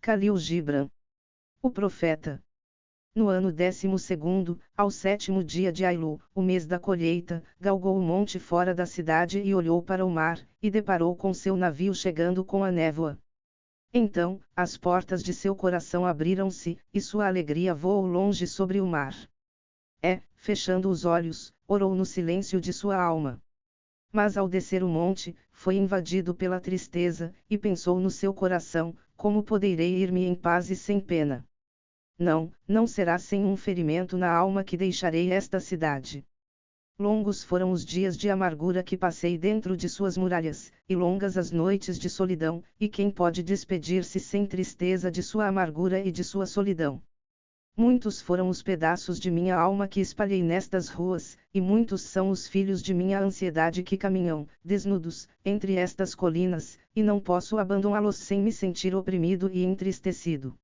Khalil Gibran. O profeta. No ano 12º, ao 7º dia de Ailu, o mês da colheita, galgou o monte fora da cidade e olhou para o mar, e deparou com seu navio chegando com a névoa. Então, as portas de seu coração abriram-se, e sua alegria voou longe sobre o mar. Fechando os olhos, orou no silêncio de sua alma. Mas ao descer o monte, foi invadido pela tristeza, e pensou no seu coração: como poderei ir-me em paz e sem pena? Não será sem um ferimento na alma que deixarei esta cidade. Longos foram os dias de amargura que passei dentro de suas muralhas, e longas as noites de solidão, e quem pode despedir-se sem tristeza de sua amargura e de sua solidão? Muitos foram os pedaços de minha alma que espalhei nestas ruas, e muitos são os filhos de minha ansiedade que caminham, desnudos, entre estas colinas, e não posso abandoná-los sem me sentir oprimido e entristecido.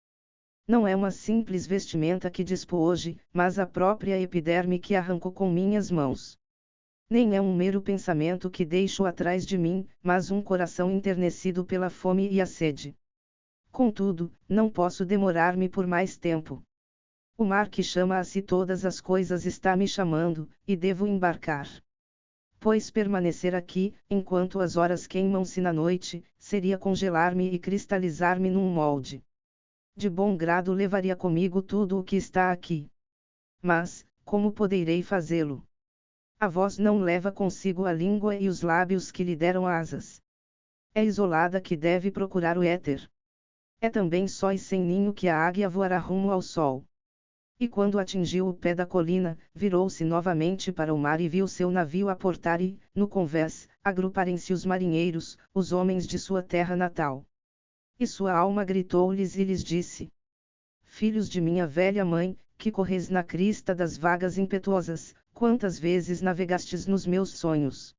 Não é uma simples vestimenta que dispo hoje, mas a própria epiderme que arranco com minhas mãos. Nem é um mero pensamento que deixo atrás de mim, mas um coração enternecido pela fome e a sede. Contudo, não posso demorar-me por mais tempo. O mar que chama a si todas as coisas está me chamando, e devo embarcar. Pois permanecer aqui, enquanto as horas queimam-se na noite, seria congelar-me e cristalizar-me num molde. De bom grado levaria comigo tudo o que está aqui. Mas, como poderei fazê-lo? A voz não leva consigo a língua e os lábios que lhe deram asas. É isolada que deve procurar o éter. É também só e sem ninho que a águia voará rumo ao sol. E quando atingiu o pé da colina, virou-se novamente para o mar e viu seu navio aportar e, no convés, agruparem-se os marinheiros, os homens de sua terra natal. E sua alma gritou-lhes e lhes disse: filhos de minha velha mãe, que correis na crista das vagas impetuosas, quantas vezes navegastes nos meus sonhos?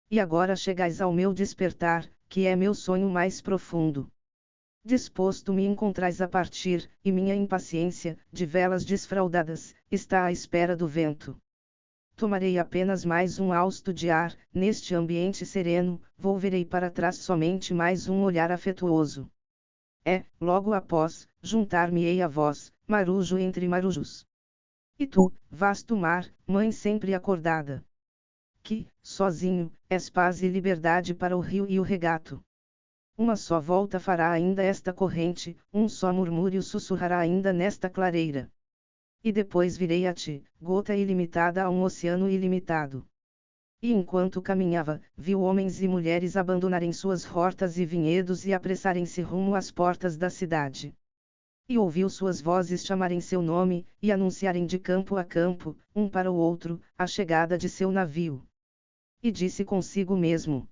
E agora chegais ao meu despertar, que é meu sonho mais profundo. Disposto me encontrais a partir, e minha impaciência, de velas desfraldadas, está à espera do vento. Tomarei apenas mais um hausto de ar, neste ambiente sereno, volverei para trás somente mais um olhar afetuoso. Logo após, juntar-me-ei a vós, marujo entre marujos. E tu, vasto mar, mãe sempre acordada, que, sozinho, és paz e liberdade para o rio e o regato. Uma só volta fará ainda esta corrente, um só murmúrio sussurrará ainda nesta clareira. E depois virei a ti, gota ilimitada a um oceano ilimitado. E enquanto caminhava, viu homens e mulheres abandonarem suas hortas e vinhedos e apressarem-se rumo às portas da cidade. E ouviu suas vozes chamarem seu nome, e anunciarem de campo a campo, um para o outro, a chegada de seu navio. E disse consigo mesmo: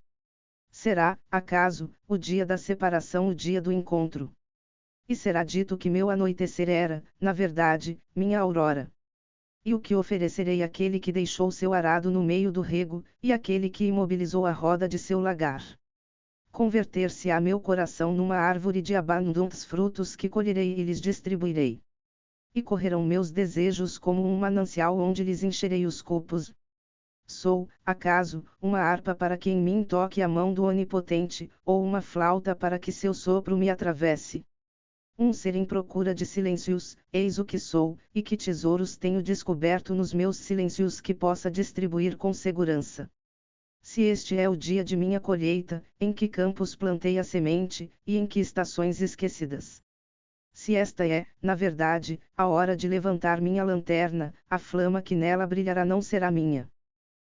será, acaso, o dia da separação, o dia do encontro? E será dito que meu anoitecer era, na verdade, minha aurora. E o que oferecerei àquele que deixou seu arado no meio do rego, e àquele que imobilizou a roda de seu lagar? Converter-se-á meu coração numa árvore de abundantes frutos que colherei e lhes distribuirei. E correrão meus desejos como um manancial onde lhes encherei os copos. Sou, acaso, uma harpa para que em mim toque a mão do Onipotente, ou uma flauta para que seu sopro me atravesse? Um ser em procura de silêncios, eis o que sou, e que tesouros tenho descoberto nos meus silêncios que possa distribuir com segurança. Se este é o dia de minha colheita, em que campos plantei a semente, e em que estações esquecidas. Se esta é, na verdade, a hora de levantar minha lanterna, a flama que nela brilhará não será minha.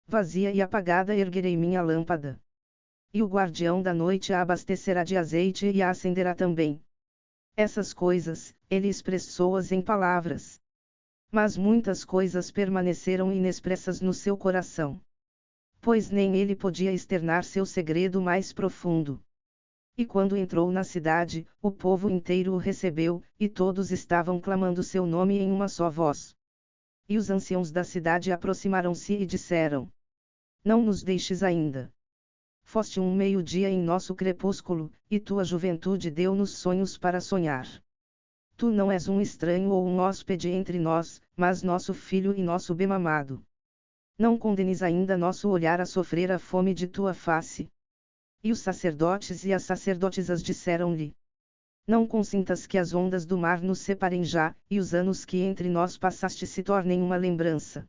Vazia e apagada erguerei minha lâmpada. E o guardião da noite a abastecerá de azeite e a acenderá também. Essas coisas, ele expressou-as em palavras. Mas muitas coisas permaneceram inexpressas no seu coração. Pois nem ele podia externar seu segredo mais profundo. E quando entrou na cidade, o povo inteiro o recebeu, e todos estavam clamando seu nome em uma só voz. E os anciãos da cidade aproximaram-se e disseram: não nos deixes ainda. Foste um meio-dia em nosso crepúsculo, e tua juventude deu-nos sonhos para sonhar. Tu não és um estranho ou um hóspede entre nós, mas nosso filho e nosso bem-amado. Não condenes ainda nosso olhar a sofrer a fome de tua face. E os sacerdotes e as sacerdotisas disseram-lhe: Não consintas que as ondas do mar nos separem já, e os anos que entre nós passaste se tornem uma lembrança.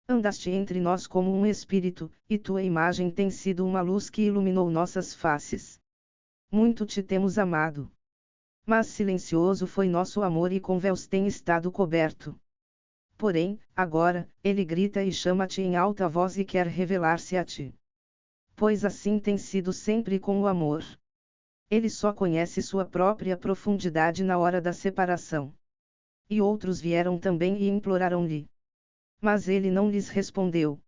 Andaste entre nós como um espírito, e tua imagem tem sido uma luz que iluminou nossas faces. Muito te temos amado. Mas silencioso foi nosso amor e com véus tem estado coberto. Porém, agora, ele grita e chama-te em alta voz e quer revelar-se a ti. Pois assim tem sido sempre com o amor. Ele só conhece sua própria profundidade na hora da separação. E outros vieram também e imploraram-lhe. Mas ele não lhes respondeu.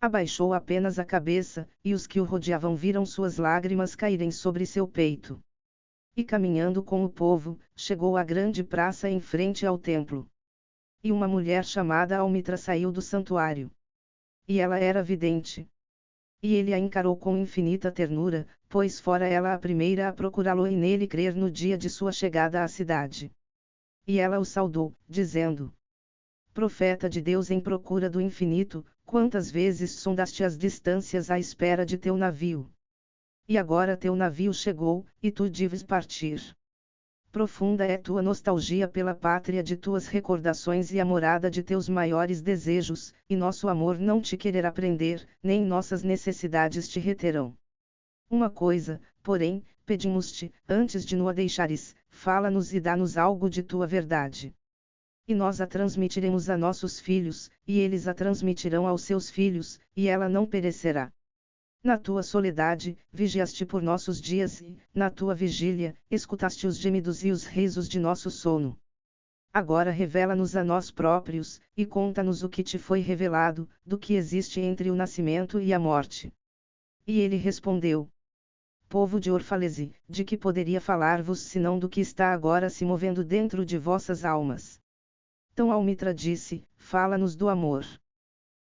Abaixou apenas a cabeça, e os que o rodeavam viram suas lágrimas caírem sobre seu peito. E caminhando com o povo, chegou à grande praça em frente ao templo. E uma mulher chamada Almitra saiu do santuário. E ela era vidente. E ele a encarou com infinita ternura, pois fora ela a primeira a procurá-lo e nele crer no dia de sua chegada à cidade. E ela o saudou, dizendo: Profeta de Deus em procura do infinito, quantas vezes sondaste as distâncias à espera de teu navio? E agora teu navio chegou, e tu deves partir. Profunda é tua nostalgia pela pátria de tuas recordações e a morada de teus maiores desejos, e nosso amor não te quererá prender, nem nossas necessidades te reterão. Uma coisa, porém, pedimos-te, antes de nos deixares, fala-nos e dá-nos algo de tua verdade. E nós a transmitiremos a nossos filhos, e eles a transmitirão aos seus filhos, e ela não perecerá. Na tua soledade, vigiaste por nossos dias e, na tua vigília, escutaste os gemidos e os risos de nosso sono. Agora revela-nos a nós próprios, e conta-nos o que te foi revelado, do que existe entre o nascimento e a morte. E ele respondeu: Povo de Orfalese, de que poderia falar-vos senão do que está agora se movendo dentro de vossas almas? Então Almitra disse: Fala-nos do amor.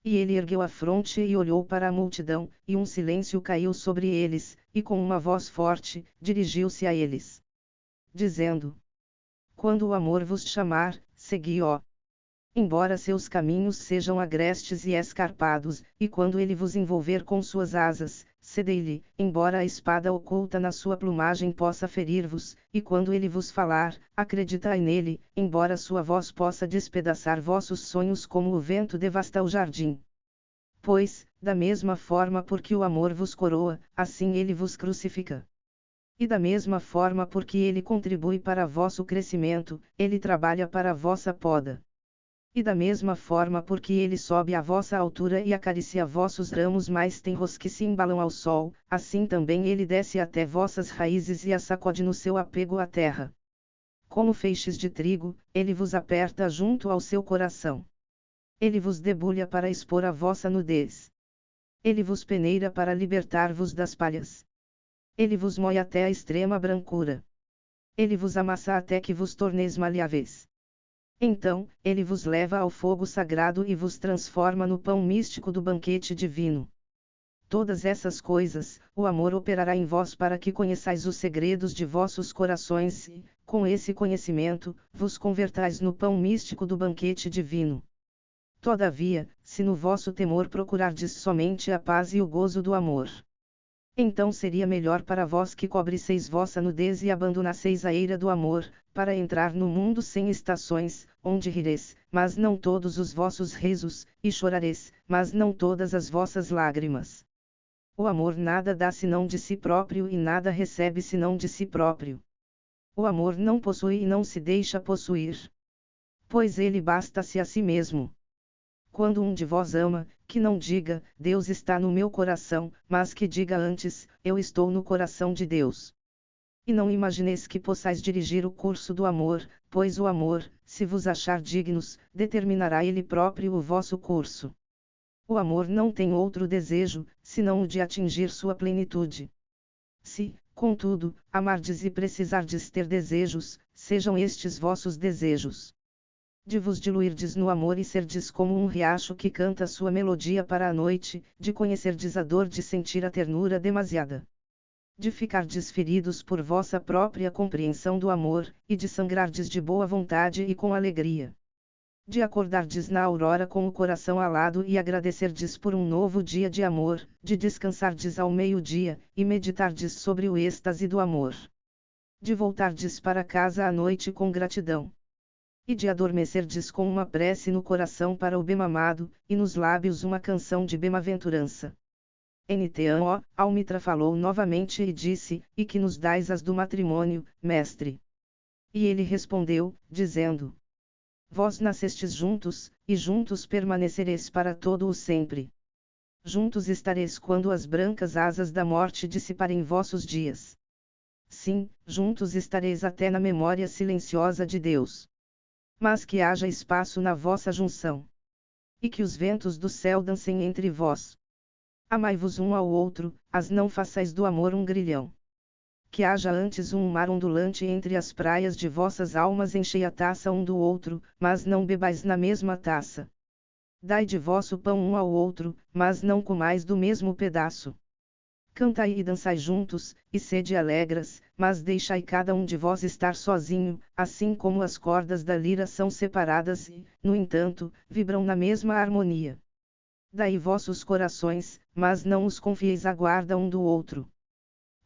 E ele ergueu a fronte e olhou para a multidão, e um silêncio caiu sobre eles, e com uma voz forte, dirigiu-se a eles, dizendo: Quando o amor vos chamar, segui-o. Embora seus caminhos sejam agrestes e escarpados, e quando ele vos envolver com suas asas, cedei-lhe, embora a espada oculta na sua plumagem possa ferir-vos, e quando ele vos falar, acreditai nele, embora sua voz possa despedaçar vossos sonhos como o vento devasta o jardim. Pois, da mesma forma porque o amor vos coroa, assim ele vos crucifica. E da mesma forma porque ele contribui para vosso crescimento, ele trabalha para a vossa poda. E da mesma forma porque ele sobe à vossa altura e acaricia vossos ramos mais tenros que se embalam ao sol, assim também ele desce até vossas raízes e as sacode no seu apego à terra. Como feixes de trigo, ele vos aperta junto ao seu coração. Ele vos debulha para expor a vossa nudez. Ele vos peneira para libertar-vos das palhas. Ele vos moe até a extrema brancura. Ele vos amassa até que vos torneis maleáveis. Então, ele vos leva ao fogo sagrado e vos transforma no pão místico do banquete divino. Todas essas coisas, o amor operará em vós para que conheçais os segredos de vossos corações e, com esse conhecimento, vos convertais no pão místico do banquete divino. Todavia, se no vosso temor procurardes somente a paz e o gozo do amor, então seria melhor para vós que cobrisseis vossa nudez e abandonasseis a eira do amor, para entrar no mundo sem estações, onde rireis, mas não todos os vossos risos, e chorareis, mas não todas as vossas lágrimas. O amor nada dá senão de si próprio e nada recebe senão de si próprio. O amor não possui e não se deixa possuir. Pois ele basta-se a si mesmo. Quando um de vós ama, que não diga, Deus está no meu coração, mas que diga antes, eu estou no coração de Deus. E não imagineis que possais dirigir o curso do amor, pois o amor, se vos achar dignos, determinará ele próprio o vosso curso. O amor não tem outro desejo, senão o de atingir sua plenitude. Se, contudo, amardes e precisardes ter desejos, sejam estes vossos desejos: de vos diluirdes no amor e serdes como um riacho que canta sua melodia para a noite, de conhecerdes a dor de sentir a ternura demasiada, de ficardes feridos por vossa própria compreensão do amor, e de sangrardes de boa vontade e com alegria, de acordardes na aurora com o coração alado e agradecerdes por um novo dia de amor, de descansardes ao meio-dia, e meditardes sobre o êxtase do amor, de voltardes para casa à noite com gratidão, e de adormecerdes com uma prece no coração para o bem-amado, e nos lábios uma canção de bem-aventurança. Nto, Almitra falou novamente e disse, e que nos dais as do matrimônio, mestre? E ele respondeu, dizendo: Vós nascestes juntos, e juntos permanecereis para todo o sempre. Juntos estareis quando as brancas asas da morte dissiparem vossos dias. Sim, juntos estareis até na memória silenciosa de Deus. Mas que haja espaço na vossa junção. E que os ventos do céu dancem entre vós. Amai-vos um ao outro, as não façais do amor um grilhão. Que haja antes um mar ondulante entre as praias de vossas almas, enchei a taça um do outro, mas não bebais na mesma taça. Dai de vosso pão um ao outro, mas não comais do mesmo pedaço. Cantai e dançai juntos, e sede alegres, mas deixai cada um de vós estar sozinho, assim como as cordas da lira são separadas e, no entanto, vibram na mesma harmonia. Dai vossos corações, mas não os confieis à guarda um do outro.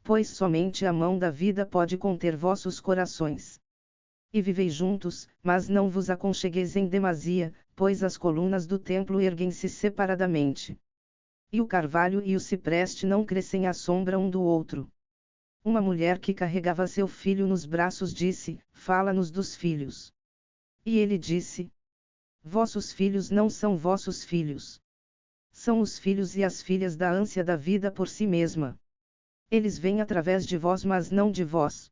Pois somente a mão da vida pode conter vossos corações. E vivei juntos, mas não vos aconchegueis em demasia, pois as colunas do templo erguem-se separadamente. E o carvalho e o cipreste não crescem à sombra um do outro. Uma mulher que carregava seu filho nos braços disse: Fala-nos dos filhos. E ele disse: Vossos filhos não são vossos filhos. São os filhos e as filhas da ânsia da vida por si mesma. Eles vêm através de vós, mas não de vós.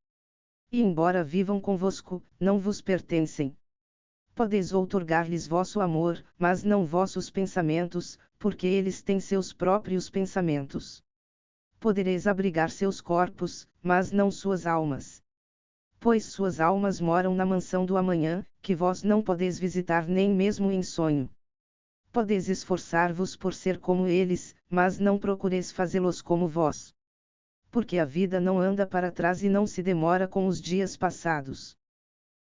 E embora vivam convosco, não vos pertencem. Podeis outorgar-lhes vosso amor, mas não vossos pensamentos, porque eles têm seus próprios pensamentos. Podereis abrigar seus corpos, mas não suas almas. Pois suas almas moram na mansão do amanhã, que vós não podeis visitar nem mesmo em sonho. Podeis esforçar-vos por ser como eles, mas não procureis fazê-los como vós. Porque a vida não anda para trás e não se demora com os dias passados.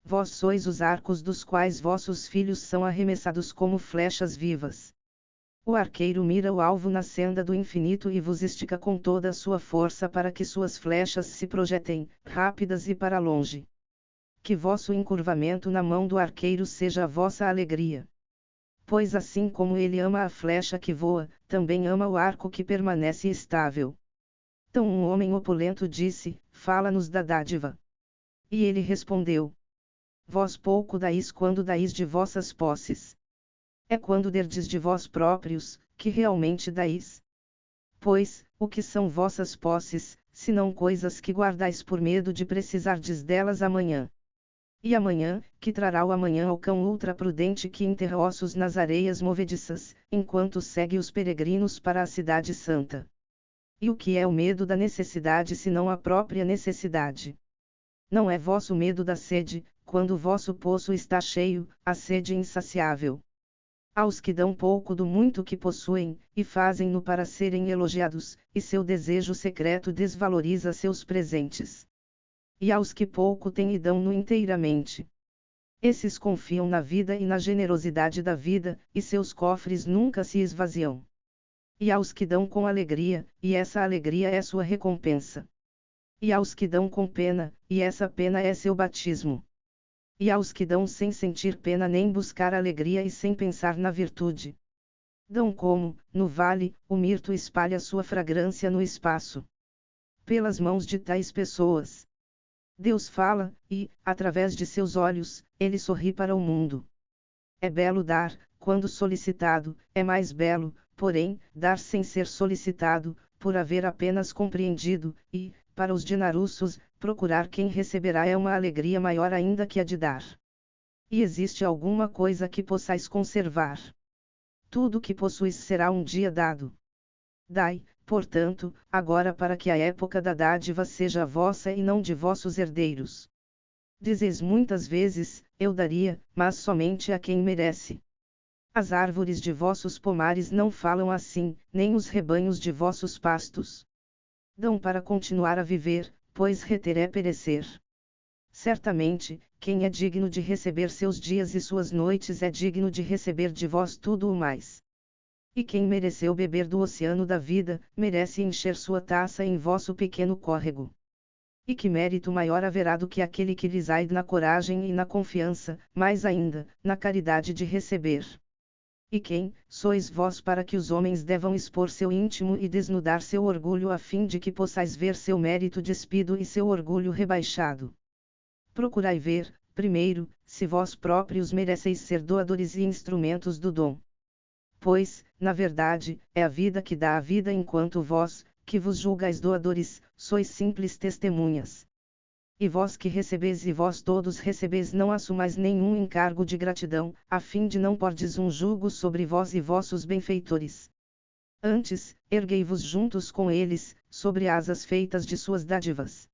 Vós sois os arcos dos quais vossos filhos são arremessados como flechas vivas. O arqueiro mira o alvo na senda do infinito e vos estica com toda a sua força para que suas flechas se projetem, rápidas e para longe. Que vosso encurvamento na mão do arqueiro seja a vossa alegria. Pois assim como ele ama a flecha que voa, também ama o arco que permanece estável. Então um homem opulento disse: Fala-nos da dádiva. E ele respondeu: Vós pouco dais quando dais de vossas posses. É quando derdes de vós próprios, que realmente dais. Pois, o que são vossas posses, senão coisas que guardais por medo de precisardes delas amanhã? E amanhã, que trará o amanhã ao cão ultraprudente que enterra ossos nas areias movediças, enquanto segue os peregrinos para a cidade santa? E o que é o medo da necessidade senão a própria necessidade? Não é vosso medo da sede, quando o vosso poço está cheio, a sede insaciável. Aos que dão pouco do muito que possuem, e fazem-no para serem elogiados, e seu desejo secreto desvaloriza seus presentes. E aos que pouco têm e dão-no inteiramente. Esses confiam na vida e na generosidade da vida, e seus cofres nunca se esvaziam. E aos que dão com alegria, e essa alegria é sua recompensa. E aos que dão com pena, e essa pena é seu batismo. E aos que dão sem sentir pena nem buscar alegria e sem pensar na virtude. Dão como, no vale, o mirto espalha sua fragrância no espaço. Pelas mãos de tais pessoas. Deus fala, e, através de seus olhos, ele sorri para o mundo. É belo dar, quando solicitado, é mais belo, porém, dar sem ser solicitado, por haver apenas compreendido, e, para os dinaruços, procurar quem receberá é uma alegria maior ainda que a de dar. E existe alguma coisa que possais conservar? Tudo o que possuis será um dia dado. Dai, portanto, agora para que a época da dádiva seja vossa e não de vossos herdeiros. Dizeis muitas vezes: eu daria, mas somente a quem merece. As árvores de vossos pomares não falam assim, nem os rebanhos de vossos pastos. Dão para continuar a viver, pois reter é perecer. Certamente, quem é digno de receber seus dias e suas noites é digno de receber de vós tudo o mais. E quem mereceu beber do oceano da vida, merece encher sua taça em vosso pequeno córrego. E que mérito maior haverá do que aquele que lhes há na coragem e na confiança, mais ainda, na caridade de receber. E quem sois vós para que os homens devam expor seu íntimo e desnudar seu orgulho a fim de que possais ver seu mérito despido e seu orgulho rebaixado? Procurai ver, primeiro, se vós próprios mereceis ser doadores e instrumentos do dom. Pois, na verdade, é a vida que dá a vida enquanto vós, que vos julgais doadores, sois simples testemunhas. E vós que recebeis e vós todos recebeis não assumais nenhum encargo de gratidão, a fim de não pordes um jugo sobre vós e vossos benfeitores. Antes, erguei-vos juntos com eles, sobre asas feitas de suas dádivas.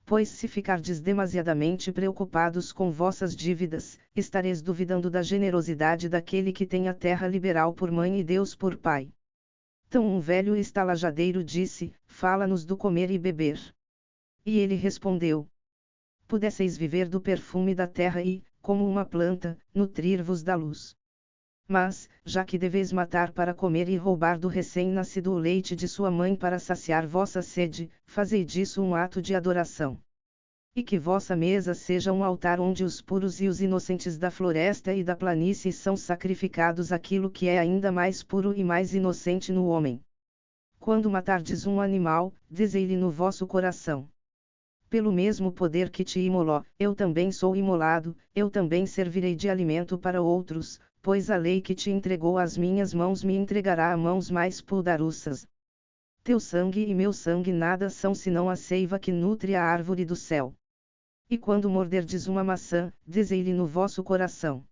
Pois se ficardes demasiadamente preocupados com vossas dívidas, estareis duvidando da generosidade daquele que tem a terra liberal por mãe e Deus por pai. Então um velho estalajadeiro disse, fala-nos do comer e beber. E ele respondeu: pudesseis viver do perfume da terra e, como uma planta, nutrir-vos da luz. Mas, já que deveis matar para comer e roubar do recém-nascido o leite de sua mãe para saciar vossa sede, fazei disso um ato de adoração. E que vossa mesa seja um altar onde os puros e os inocentes da floresta e da planície são sacrificados àquilo que é ainda mais puro e mais inocente no homem. Quando matardes um animal, dizei-lhe no vosso coração: pelo mesmo poder que te imolou, eu também sou imolado, eu também servirei de alimento para outros, pois a lei que te entregou às minhas mãos me entregará a mãos mais poderosas. Teu sangue e meu sangue nada são senão a seiva que nutre a árvore do céu. E quando morderdes uma maçã, dizei-lhe no vosso coração: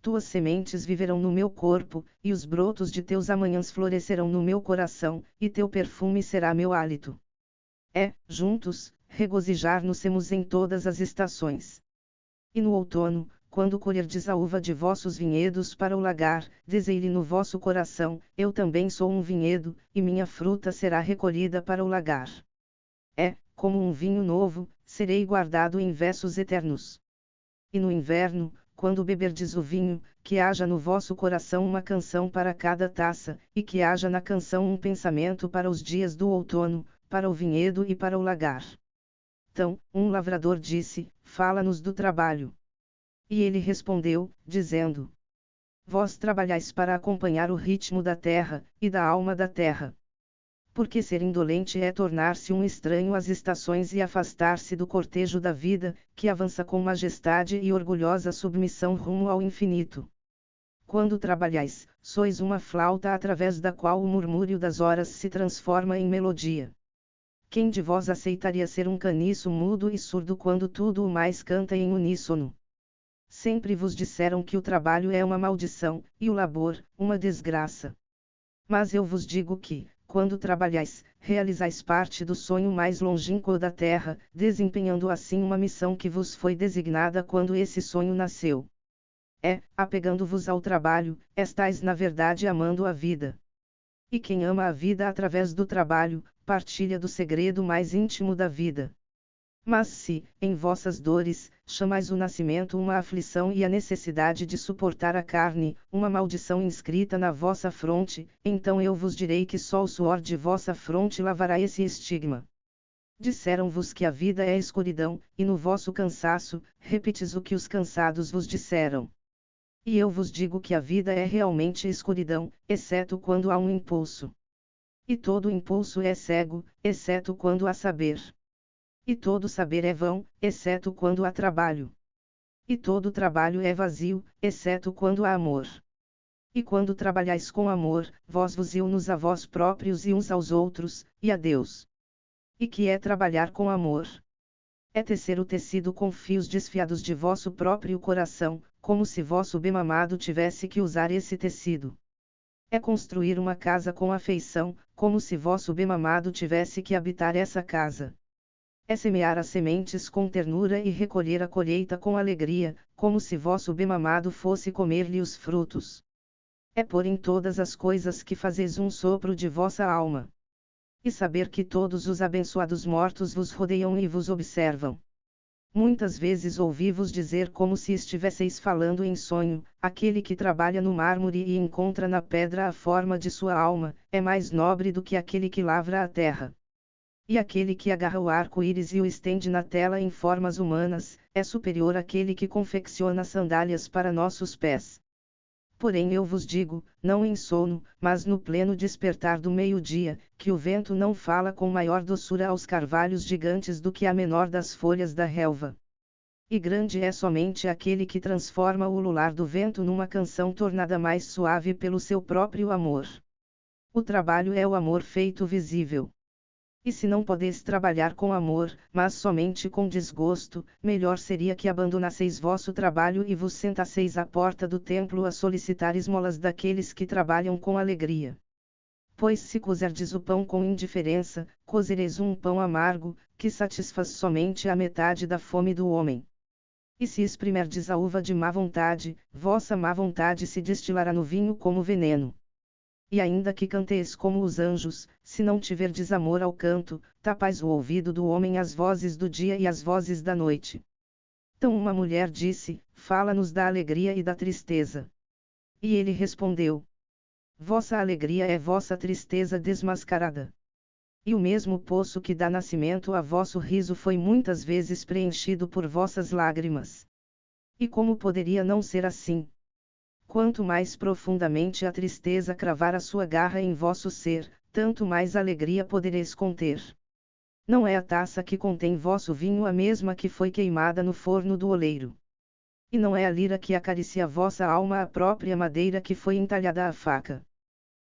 tuas sementes viverão no meu corpo, e os brotos de teus amanhãs florescerão no meu coração, e teu perfume será meu hálito. Juntos, regozijar-nos-emos em todas as estações. E no outono, quando colherdes a uva de vossos vinhedos para o lagar, dizei-lhe no vosso coração: eu também sou um vinhedo, e minha fruta será recolhida para o lagar. Como um vinho novo, serei guardado em versos eternos. E no inverno, quando beberdes o vinho, que haja no vosso coração uma canção para cada taça, e que haja na canção um pensamento para os dias do outono, para o vinhedo e para o lagar. Então, um lavrador disse: fala-nos do trabalho. E ele respondeu, dizendo: vós trabalhais para acompanhar o ritmo da terra, e da alma da terra. Porque ser indolente é tornar-se um estranho às estações e afastar-se do cortejo da vida, que avança com majestade e orgulhosa submissão rumo ao infinito. Quando trabalhais, sois uma flauta através da qual o murmúrio das horas se transforma em melodia. Quem de vós aceitaria ser um caniço mudo e surdo quando tudo o mais canta em uníssono? Sempre vos disseram que o trabalho é uma maldição, e o labor, uma desgraça. Mas eu vos digo que, quando trabalhais, realizais parte do sonho mais longínquo da terra, desempenhando assim uma missão que vos foi designada quando esse sonho nasceu. Apegando-vos ao trabalho, estais na verdade amando a vida. E quem ama a vida através do trabalho, partilha do segredo mais íntimo da vida. Mas se, em vossas dores, chamais o nascimento uma aflição e a necessidade de suportar a carne, uma maldição inscrita na vossa fronte, então eu vos direi que só o suor de vossa fronte lavará esse estigma. Disseram-vos que a vida é escuridão, e no vosso cansaço, repetis o que os cansados vos disseram. E eu vos digo que a vida é realmente escuridão, exceto quando há um impulso. E todo impulso é cego, exceto quando há saber. E todo saber é vão, exceto quando há trabalho. E todo trabalho é vazio, exceto quando há amor. E quando trabalhais com amor, vós vos unis a vós próprios e uns aos outros, e a Deus. E que é trabalhar com amor? É tecer o tecido com fios desfiados de vosso próprio coração, como se vosso bem-amado tivesse que usar esse tecido. É construir uma casa com afeição, como se vosso bem-amado tivesse que habitar essa casa. É semear as sementes com ternura e recolher a colheita com alegria, como se vosso bem-amado fosse comer-lhe os frutos. É pôr em todas as coisas que fazeis um sopro de vossa alma. E saber que todos os abençoados mortos vos rodeiam e vos observam. Muitas vezes ouvi-vos dizer como se estivesseis falando em sonho: aquele que trabalha no mármore e encontra na pedra a forma de sua alma, é mais nobre do que aquele que lavra a terra. E aquele que agarra o arco-íris e o estende na tela em formas humanas, é superior àquele que confecciona sandálias para nossos pés. Porém eu vos digo, não em sono, mas no pleno despertar do meio-dia, que o vento não fala com maior doçura aos carvalhos gigantes do que a menor das folhas da relva. E grande é somente aquele que transforma o ulular do vento numa canção tornada mais suave pelo seu próprio amor. O trabalho é o amor feito visível. E se não podeis trabalhar com amor, mas somente com desgosto, melhor seria que abandonasseis vosso trabalho e vos sentasseis à porta do templo a solicitar esmolas daqueles que trabalham com alegria. Pois se cozerdes o pão com indiferença, cozereis um pão amargo, que satisfaz somente a metade da fome do homem. E se exprimerdes a uva de má vontade, vossa má vontade se destilará no vinho como veneno. E ainda que canteis como os anjos, se não tiverdes amor ao canto, tapais o ouvido do homem às vozes do dia e às vozes da noite. Então uma mulher disse, fala-nos da alegria e da tristeza. E ele respondeu: vossa alegria é vossa tristeza desmascarada. E o mesmo poço que dá nascimento a vosso riso foi muitas vezes preenchido por vossas lágrimas. E como poderia não ser assim? Quanto mais profundamente a tristeza cravar a sua garra em vosso ser, tanto mais alegria podereis conter. Não é a taça que contém vosso vinho a mesma que foi queimada no forno do oleiro. E não é a lira que acaricia vossa alma a própria madeira que foi entalhada à faca.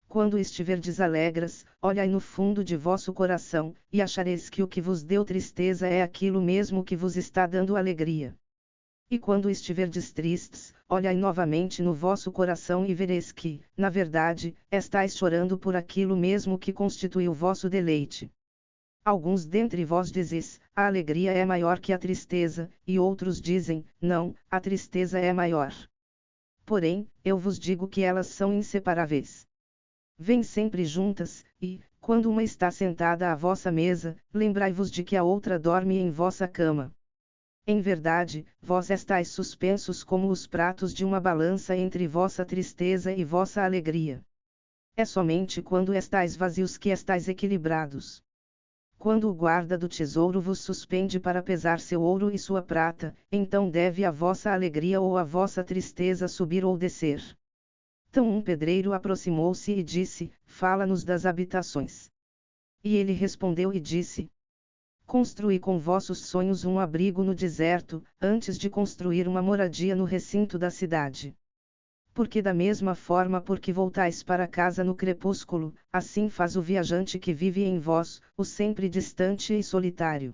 Quando estiverdes alegres, olhai no fundo de vosso coração, e achareis que o que vos deu tristeza é aquilo mesmo que vos está dando alegria. E quando estiverdes tristes, olhai novamente no vosso coração e vereis que, na verdade, estáis chorando por aquilo mesmo que constitui o vosso deleite. Alguns dentre vós dizes, a alegria é maior que a tristeza, e outros dizem, não, a tristeza é maior. Porém, eu vos digo que elas são inseparáveis. Vêm sempre juntas, e, quando uma está sentada à vossa mesa, lembrai-vos de que a outra dorme em vossa cama. Em verdade, vós estáis suspensos como os pratos de uma balança entre vossa tristeza e vossa alegria. É somente quando estáis vazios que estáis equilibrados. Quando o guarda do tesouro vos suspende para pesar seu ouro e sua prata, então deve a vossa alegria ou a vossa tristeza subir ou descer. Então um pedreiro aproximou-se e disse, fala-nos das habitações. E ele respondeu e disse, construí com vossos sonhos um abrigo no deserto, antes de construir uma moradia no recinto da cidade. Porque da mesma forma por que voltais para casa no crepúsculo, assim faz o viajante que vive em vós, o sempre distante e solitário.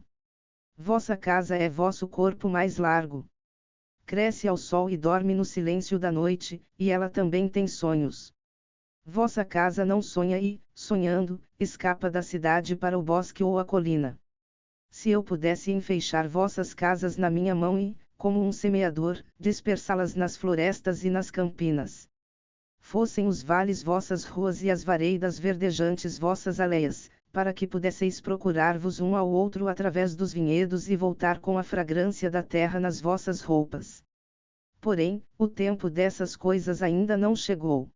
Vossa casa é vosso corpo mais largo. Cresce ao sol e dorme no silêncio da noite, e ela também tem sonhos. Vossa casa não sonha e, sonhando, escapa da cidade para o bosque ou a colina. Se eu pudesse enfeixar vossas casas na minha mão e, como um semeador, dispersá-las nas florestas e nas campinas. Fossem os vales vossas ruas e as vareidas verdejantes vossas aleias, para que pudesseis procurar-vos um ao outro através dos vinhedos e voltar com a fragrância da terra nas vossas roupas. Porém, o tempo dessas coisas ainda não chegou.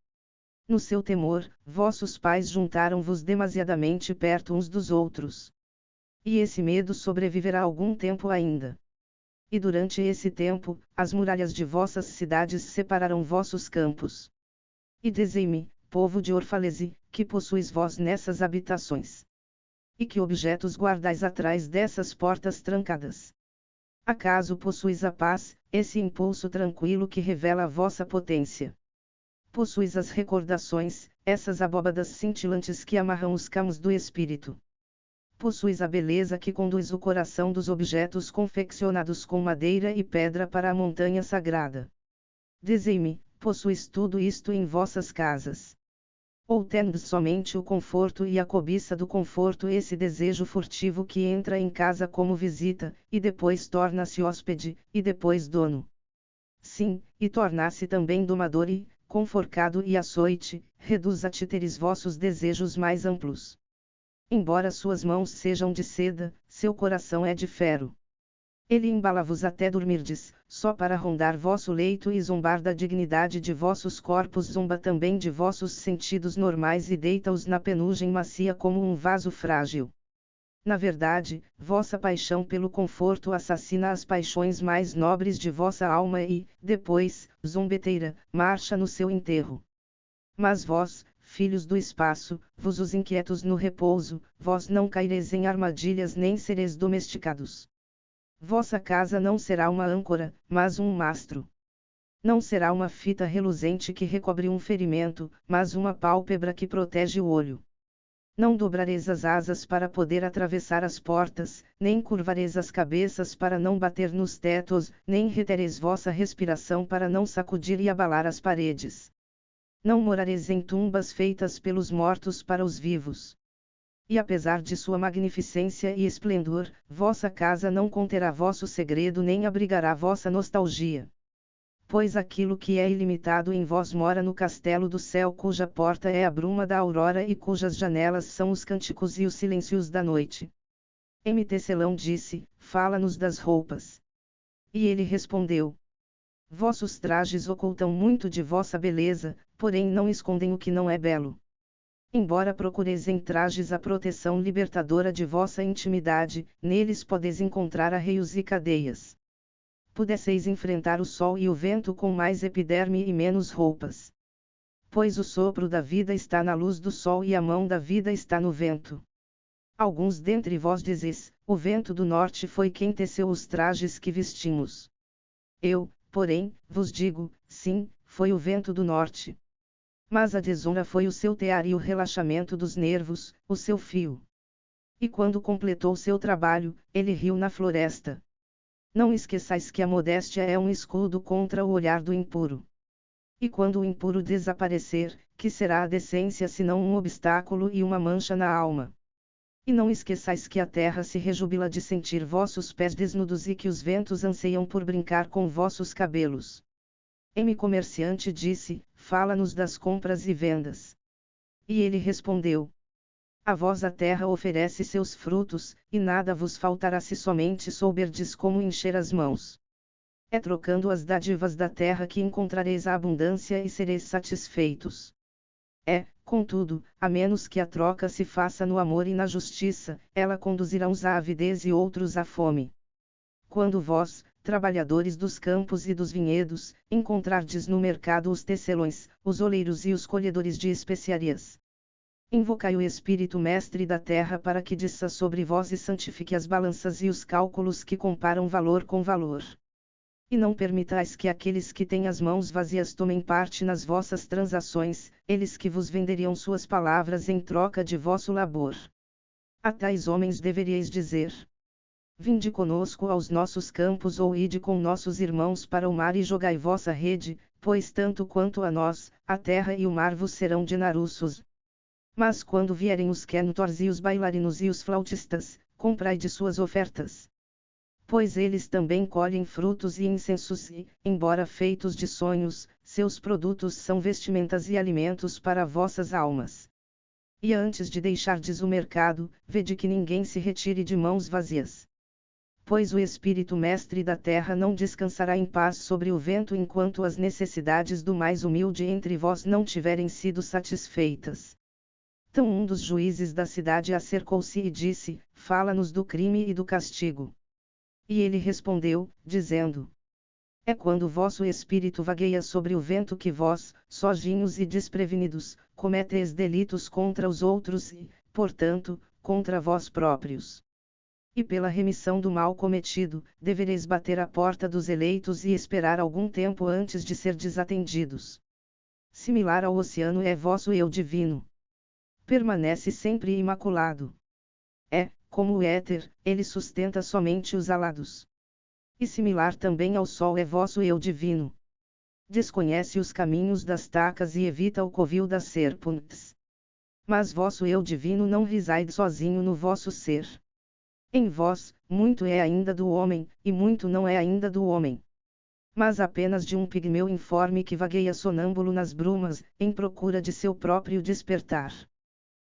No seu temor, vossos pais juntaram-vos demasiadamente perto uns dos outros. E esse medo sobreviverá algum tempo ainda. E durante esse tempo, as muralhas de vossas cidades separarão vossos campos. E dizei-me, povo de Orfalese, que possuis vós nessas habitações? E que objetos guardais atrás dessas portas trancadas? Acaso possuis a paz, esse impulso tranquilo que revela a vossa potência? Possuis as recordações, essas abóbadas cintilantes que amarram os camos do espírito? Possuis a beleza que conduz o coração dos objetos confeccionados com madeira e pedra para a montanha sagrada? Dizei-me, possuis tudo isto em vossas casas? Ou tendes somente o conforto e a cobiça do conforto, esse desejo furtivo que entra em casa como visita, e depois torna-se hóspede, e depois dono? Sim, e torna-se também domador e, com forcado e açoite, reduz a títeres vossos desejos mais amplos. Embora suas mãos sejam de seda, seu coração é de ferro. Ele embala-vos até dormirdes, só para rondar vosso leito e zombar da dignidade de vossos corpos, zomba também de vossos sentidos normais e deita-os na penugem macia como um vaso frágil. Na verdade, vossa paixão pelo conforto assassina as paixões mais nobres de vossa alma e, depois, zombeteira, marcha no seu enterro. Mas vós, filhos do espaço, vos os inquietos no repouso, vós não caireis em armadilhas nem sereis domesticados. Vossa casa não será uma âncora, mas um mastro. Não será uma fita reluzente que recobre um ferimento, mas uma pálpebra que protege o olho. Não dobrareis as asas para poder atravessar as portas, nem curvareis as cabeças para não bater nos tetos, nem retereis vossa respiração para não sacudir e abalar as paredes. Não morareis em tumbas feitas pelos mortos para os vivos. E apesar de sua magnificência e esplendor, vossa casa não conterá vosso segredo nem abrigará vossa nostalgia. Pois aquilo que é ilimitado em vós mora no castelo do céu, cuja porta é a bruma da aurora e cujas janelas são os cânticos e os silêncios da noite. M. Celão disse: fala-nos das roupas. E ele respondeu: vossos trajes ocultam muito de vossa beleza, porém não escondem o que não é belo. Embora procureis em trajes a proteção libertadora de vossa intimidade, neles podeis encontrar arreios e cadeias. Pudesseis enfrentar o sol e o vento com mais epiderme e menos roupas. Pois o sopro da vida está na luz do sol e a mão da vida está no vento. Alguns dentre vós dizes: o vento do norte foi quem teceu os trajes que vestimos. Eu, porém, vos digo: sim, foi o vento do norte. Mas a desonra foi o seu tear e o relaxamento dos nervos, o seu fio. E quando completou seu trabalho, ele riu na floresta. Não esqueçais que a modéstia é um escudo contra o olhar do impuro. E quando o impuro desaparecer, que será a decência senão um obstáculo e uma mancha na alma? E não esqueçais que a terra se rejubila de sentir vossos pés desnudos e que os ventos anseiam por brincar com vossos cabelos. M. Comerciante disse: fala-nos das compras e vendas. E ele respondeu: a vós a terra oferece seus frutos, e nada vos faltará se somente souberdes como encher as mãos. É trocando as dádivas da terra que encontrareis a abundância e sereis satisfeitos. É, contudo, a menos que a troca se faça no amor e na justiça, ela conduzirá uns à avidez e outros à fome. Quando vós, trabalhadores dos campos e dos vinhedos, encontrardes no mercado os tecelões, os oleiros e os colhedores de especiarias, invocai o Espírito Mestre da terra para que desça sobre vós e santifique as balanças e os cálculos que comparam valor com valor. E não permitais que aqueles que têm as mãos vazias tomem parte nas vossas transações, eles que vos venderiam suas palavras em troca de vosso labor. A tais homens deveríeis dizer: vinde conosco aos nossos campos ou ide com nossos irmãos para o mar e jogai vossa rede, pois tanto quanto a nós, a terra e o mar vos serão de naruços. Mas quando vierem os cantores e os bailarinos e os flautistas, comprai de suas ofertas. Pois eles também colhem frutos e incensos e, embora feitos de sonhos, seus produtos são vestimentas e alimentos para vossas almas. E antes de deixardes o mercado, vede que ninguém se retire de mãos vazias. Pois o Espírito Mestre da terra não descansará em paz sobre o vento enquanto as necessidades do mais humilde entre vós não tiverem sido satisfeitas. Então um dos juízes da cidade acercou-se e disse: fala-nos do crime e do castigo. E ele respondeu, dizendo: é quando o vosso espírito vagueia sobre o vento que vós, sozinhos e desprevenidos, cometeis delitos contra os outros e, portanto, contra vós próprios. E pela remissão do mal cometido, devereis bater à porta dos eleitos e esperar algum tempo antes de ser desatendidos. Similar ao oceano é vosso eu divino. Permanece sempre imaculado. É, como o éter, ele sustenta somente os alados. E similar também ao sol é vosso eu divino. Desconhece os caminhos das tacas e evita o covil das serpentes. Mas vosso eu divino não reside sozinho no vosso ser. Em vós, muito é ainda do homem, e muito não é ainda do homem. Mas apenas de um pigmeu informe que vagueia sonâmbulo nas brumas, em procura de seu próprio despertar.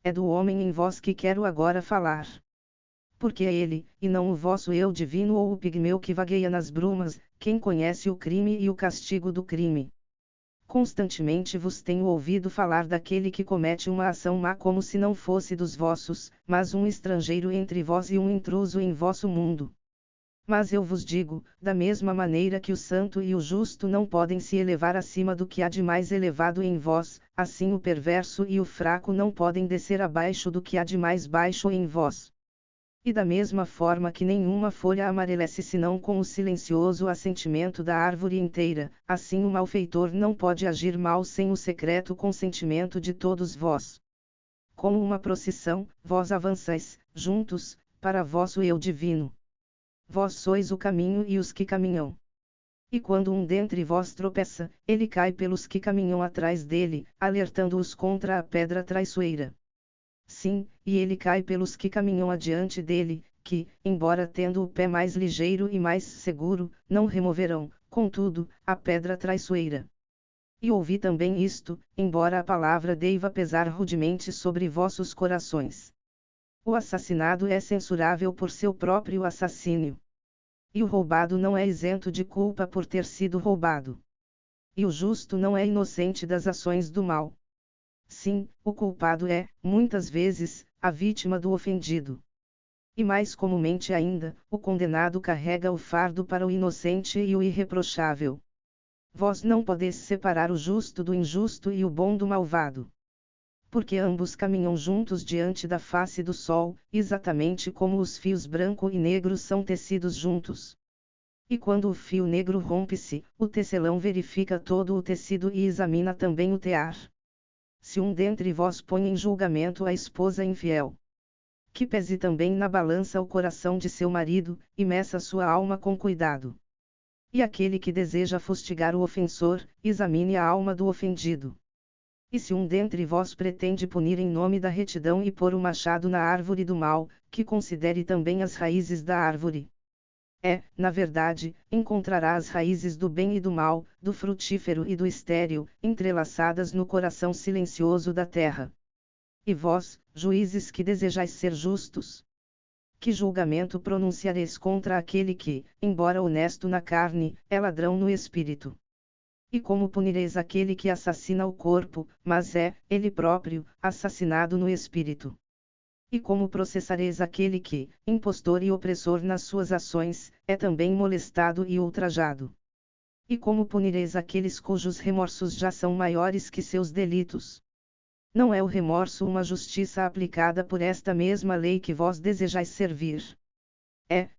É do homem em vós que quero agora falar. Porque é ele, e não o vosso eu divino ou o pigmeu que vagueia nas brumas, quem conhece o crime e o castigo do crime. Constantemente vos tenho ouvido falar daquele que comete uma ação má como se não fosse dos vossos, mas um estrangeiro entre vós e um intruso em vosso mundo. Mas eu vos digo, da mesma maneira que o santo e o justo não podem se elevar acima do que há de mais elevado em vós, assim o perverso e o fraco não podem descer abaixo do que há de mais baixo em vós. E da mesma forma que nenhuma folha amarelece senão com o silencioso assentimento da árvore inteira, assim o malfeitor não pode agir mal sem o secreto consentimento de todos vós. Como uma procissão, vós avançais, juntos, para vosso eu divino. Vós sois o caminho e os que caminham. E quando um dentre vós tropeça, ele cai pelos que caminham atrás dele, alertando-os contra a pedra traiçoeira. Sim, e ele cai pelos que caminham adiante dele, que, embora tendo o pé mais ligeiro e mais seguro, não removerão, contudo, a pedra traiçoeira. E ouvi também isto, embora a palavra deiva pesar rudemente sobre vossos corações. O assassinado é censurável por seu próprio assassínio. E o roubado não é isento de culpa por ter sido roubado. E o justo não é inocente das ações do mal. Sim, o culpado é, muitas vezes, a vítima do ofendido. E mais comumente ainda, o condenado carrega o fardo para o inocente e o irreprochável. Vós não podeis separar o justo do injusto e o bom do malvado. Porque ambos caminham juntos diante da face do sol, exatamente como os fios branco e negro são tecidos juntos. E quando o fio negro rompe-se, o tecelão verifica todo o tecido e examina também o tear. Se um dentre vós põe em julgamento a esposa infiel, que pese também na balança o coração de seu marido, e meça sua alma com cuidado. E aquele que deseja fustigar o ofensor, examine a alma do ofendido. E se um dentre vós pretende punir em nome da retidão e pôr o machado na árvore do mal, que considere também as raízes da árvore. Na verdade, encontrará as raízes do bem e do mal, do frutífero e do estéril, entrelaçadas no coração silencioso da terra. E vós, juízes que desejais ser justos, que julgamento pronunciareis contra aquele que, embora honesto na carne, é ladrão no espírito? E como punireis aquele que assassina o corpo, mas é, ele próprio, assassinado no espírito? E como processareis aquele que, impostor e opressor nas suas ações, é também molestado e ultrajado? E como punireis aqueles cujos remorsos já são maiores que seus delitos? Não é o remorso uma justiça aplicada por esta mesma lei que vós desejais servir?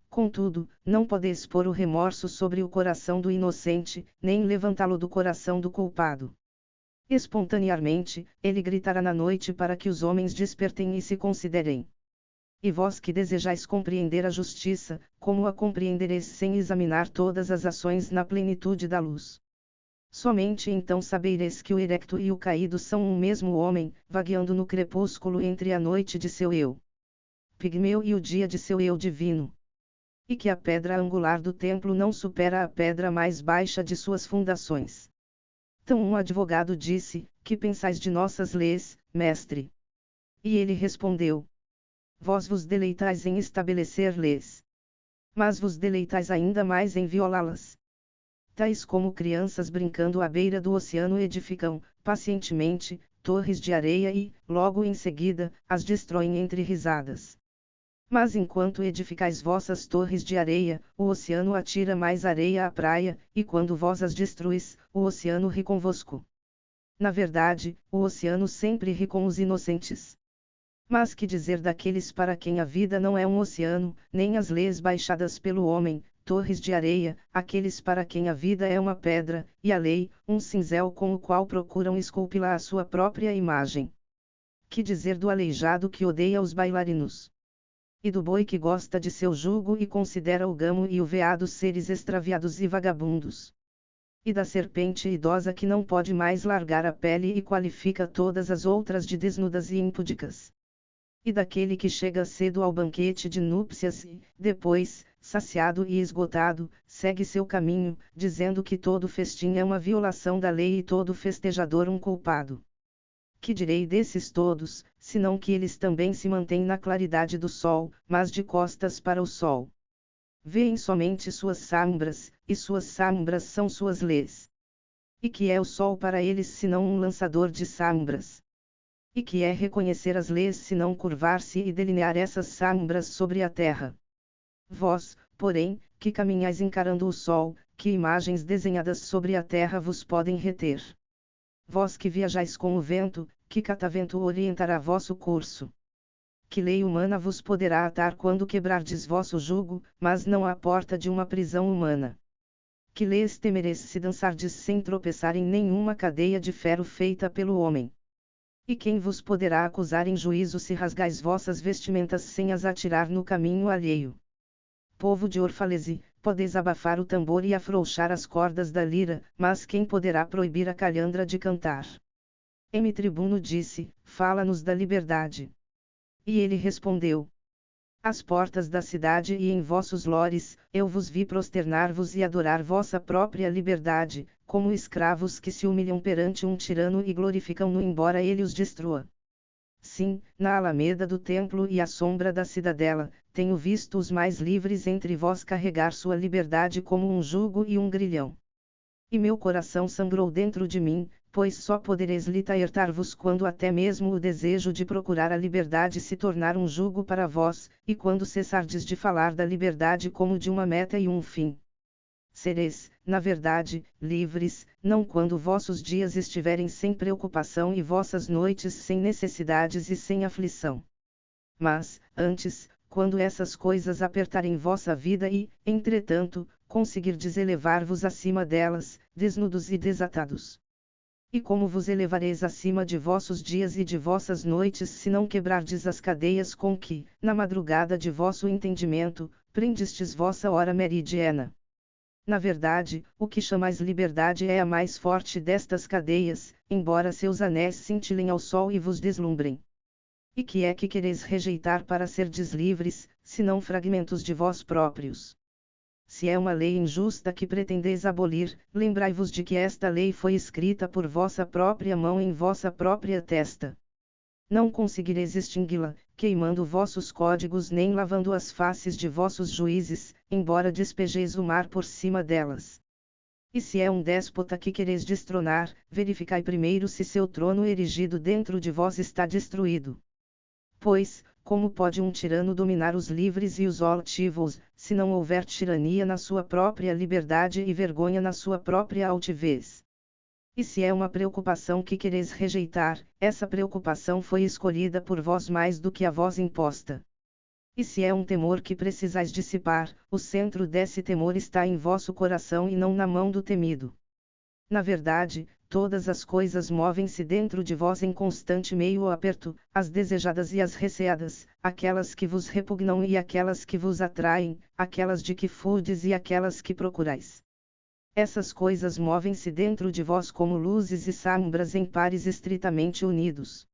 Contudo, não podeis pôr o remorso sobre o coração do inocente, nem levantá-lo do coração do culpado. Espontaneamente, ele gritará na noite para que os homens despertem e se considerem. E vós que desejais compreender a justiça, como a compreendereis sem examinar todas as ações na plenitude da luz? Somente então sabereis que o erecto e o caído são um mesmo homem, vagueando no crepúsculo entre a noite de seu eu pigmeu e o dia de seu eu divino. E que a pedra angular do templo não supera a pedra mais baixa de suas fundações. Então um advogado disse: Que pensais de nossas leis, mestre? E ele respondeu: Vós vos deleitais em estabelecer leis, mas vos deleitais ainda mais em violá-las. Tais como crianças brincando à beira do oceano edificam, pacientemente, torres de areia e, logo em seguida, as destroem entre risadas. Mas enquanto edificais vossas torres de areia, o oceano atira mais areia à praia, e quando vós as destruís, o oceano ri convosco. Na verdade, o oceano sempre ri com os inocentes. Mas que dizer daqueles para quem a vida não é um oceano, nem as leis baixadas pelo homem, torres de areia, aqueles para quem a vida é uma pedra, e a lei, um cinzel com o qual procuram esculpi-la à sua própria imagem? Que dizer do aleijado que odeia os bailarinos? E do boi que gosta de seu jugo e considera o gamo e o veado seres extraviados e vagabundos? E da serpente idosa que não pode mais largar a pele e qualifica todas as outras de desnudas e impúdicas? E daquele que chega cedo ao banquete de núpcias e, depois, saciado e esgotado, segue seu caminho, dizendo que todo festim é uma violação da lei e todo festejador um culpado? Que direi desses todos, senão que eles também se mantêm na claridade do sol, mas de costas para o sol? Vêem somente suas sombras, e suas sombras são suas leis. E que é o sol para eles senão um lançador de sombras? E que é reconhecer as leis senão curvar-se e delinear essas sombras sobre a terra? Vós, porém, que caminhais encarando o sol, que imagens desenhadas sobre a terra vos podem reter? Vós que viajais com o vento, que catavento orientará vosso curso? Que lei humana vos poderá atar quando quebrardes vosso jugo, mas não à porta de uma prisão humana? Que leis temereis se dançardes sem tropeçar em nenhuma cadeia de ferro feita pelo homem? E quem vos poderá acusar em juízo se rasgais vossas vestimentas sem as atirar no caminho alheio? Povo de Orfalese, podeis abafar o tambor e afrouxar as cordas da lira, mas quem poderá proibir a calhandra de cantar? M. Tribuno disse, fala-nos da liberdade. E ele respondeu: às portas da cidade e em vossos lores, eu vos vi prosternar-vos e adorar vossa própria liberdade, como escravos que se humilham perante um tirano e glorificam-no embora ele os destrua. Sim, na alameda do templo e à sombra da cidadela, tenho visto os mais livres entre vós carregar sua liberdade como um jugo e um grilhão. E meu coração sangrou dentro de mim, pois só podereis libertar-vos quando até mesmo o desejo de procurar a liberdade se tornar um jugo para vós, e quando cessardes de falar da liberdade como de uma meta e um fim. Sereis, na verdade, livres, não quando vossos dias estiverem sem preocupação e vossas noites sem necessidades e sem aflição. Mas, antes, quando essas coisas apertarem vossa vida e, entretanto, conseguirdes elevar-vos acima delas, desnudos e desatados. E como vos elevareis acima de vossos dias e de vossas noites se não quebrardes as cadeias com que, na madrugada de vosso entendimento, prendestes vossa hora meridiana? Na verdade, o que chamais liberdade é a mais forte destas cadeias, embora seus anéis cintilem ao sol e vos deslumbrem. E que é que quereis rejeitar para serdes livres, senão fragmentos de vós próprios? Se é uma lei injusta que pretendeis abolir, lembrai-vos de que esta lei foi escrita por vossa própria mão em vossa própria testa. Não conseguireis extingui-la, queimando vossos códigos nem lavando as faces de vossos juízes, embora despejeis o mar por cima delas. E se é um déspota que quereis destronar, verificai primeiro se seu trono erigido dentro de vós está destruído. Pois, como pode um tirano dominar os livres e os altivos, se não houver tirania na sua própria liberdade e vergonha na sua própria altivez? E se é uma preocupação que quereis rejeitar, essa preocupação foi escolhida por vós mais do que a vós imposta. E se é um temor que precisais dissipar, o centro desse temor está em vosso coração e não na mão do temido. Na verdade, todas as coisas movem-se dentro de vós em constante meio aperto, as desejadas e as receadas, aquelas que vos repugnam e aquelas que vos atraem, aquelas de que fudes e aquelas que procurais. Essas coisas movem-se dentro de vós como luzes e sombras em pares estritamente unidos.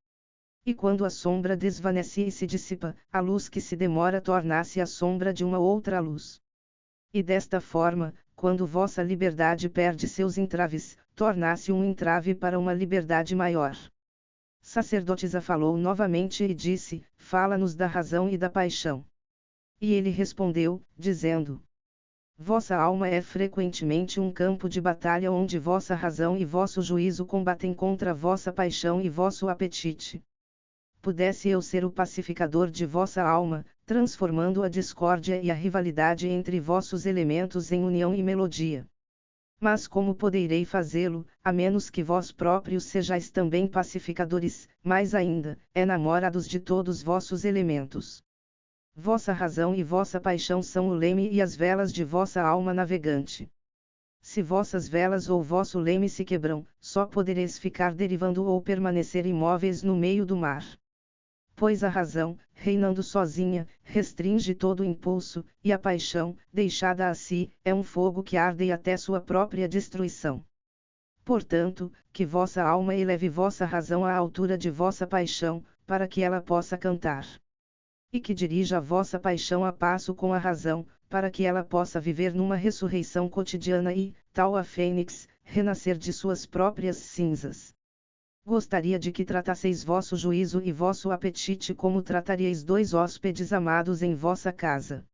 E quando a sombra desvanece e se dissipa, a luz que se demora torna-se a sombra de uma outra luz. E desta forma, quando vossa liberdade perde seus entraves, torna-se um entrave para uma liberdade maior. Sacerdotisa falou novamente e disse: fala-nos da razão e da paixão. E ele respondeu, dizendo: vossa alma é frequentemente um campo de batalha onde vossa razão e vosso juízo combatem contra vossa paixão e vosso apetite. Pudesse eu ser o pacificador de vossa alma, transformando a discórdia e a rivalidade entre vossos elementos em união e melodia. Mas como poderei fazê-lo, a menos que vós próprios sejais também pacificadores, mais ainda, namorados de todos vossos elementos? Vossa razão e vossa paixão são o leme e as velas de vossa alma navegante. Se vossas velas ou vosso leme se quebram, só podereis ficar derivando ou permanecer imóveis no meio do mar. Pois a razão, reinando sozinha, restringe todo o impulso, e a paixão, deixada a si, é um fogo que arde até sua própria destruição. Portanto, que vossa alma eleve vossa razão à altura de vossa paixão, para que ela possa cantar. E que dirija a vossa paixão a passo com a razão, para que ela possa viver numa ressurreição cotidiana e, tal a fênix, renascer de suas próprias cinzas. Gostaria de que tratasseis vosso juízo e vosso apetite como trataríeis dois hóspedes amados em vossa casa.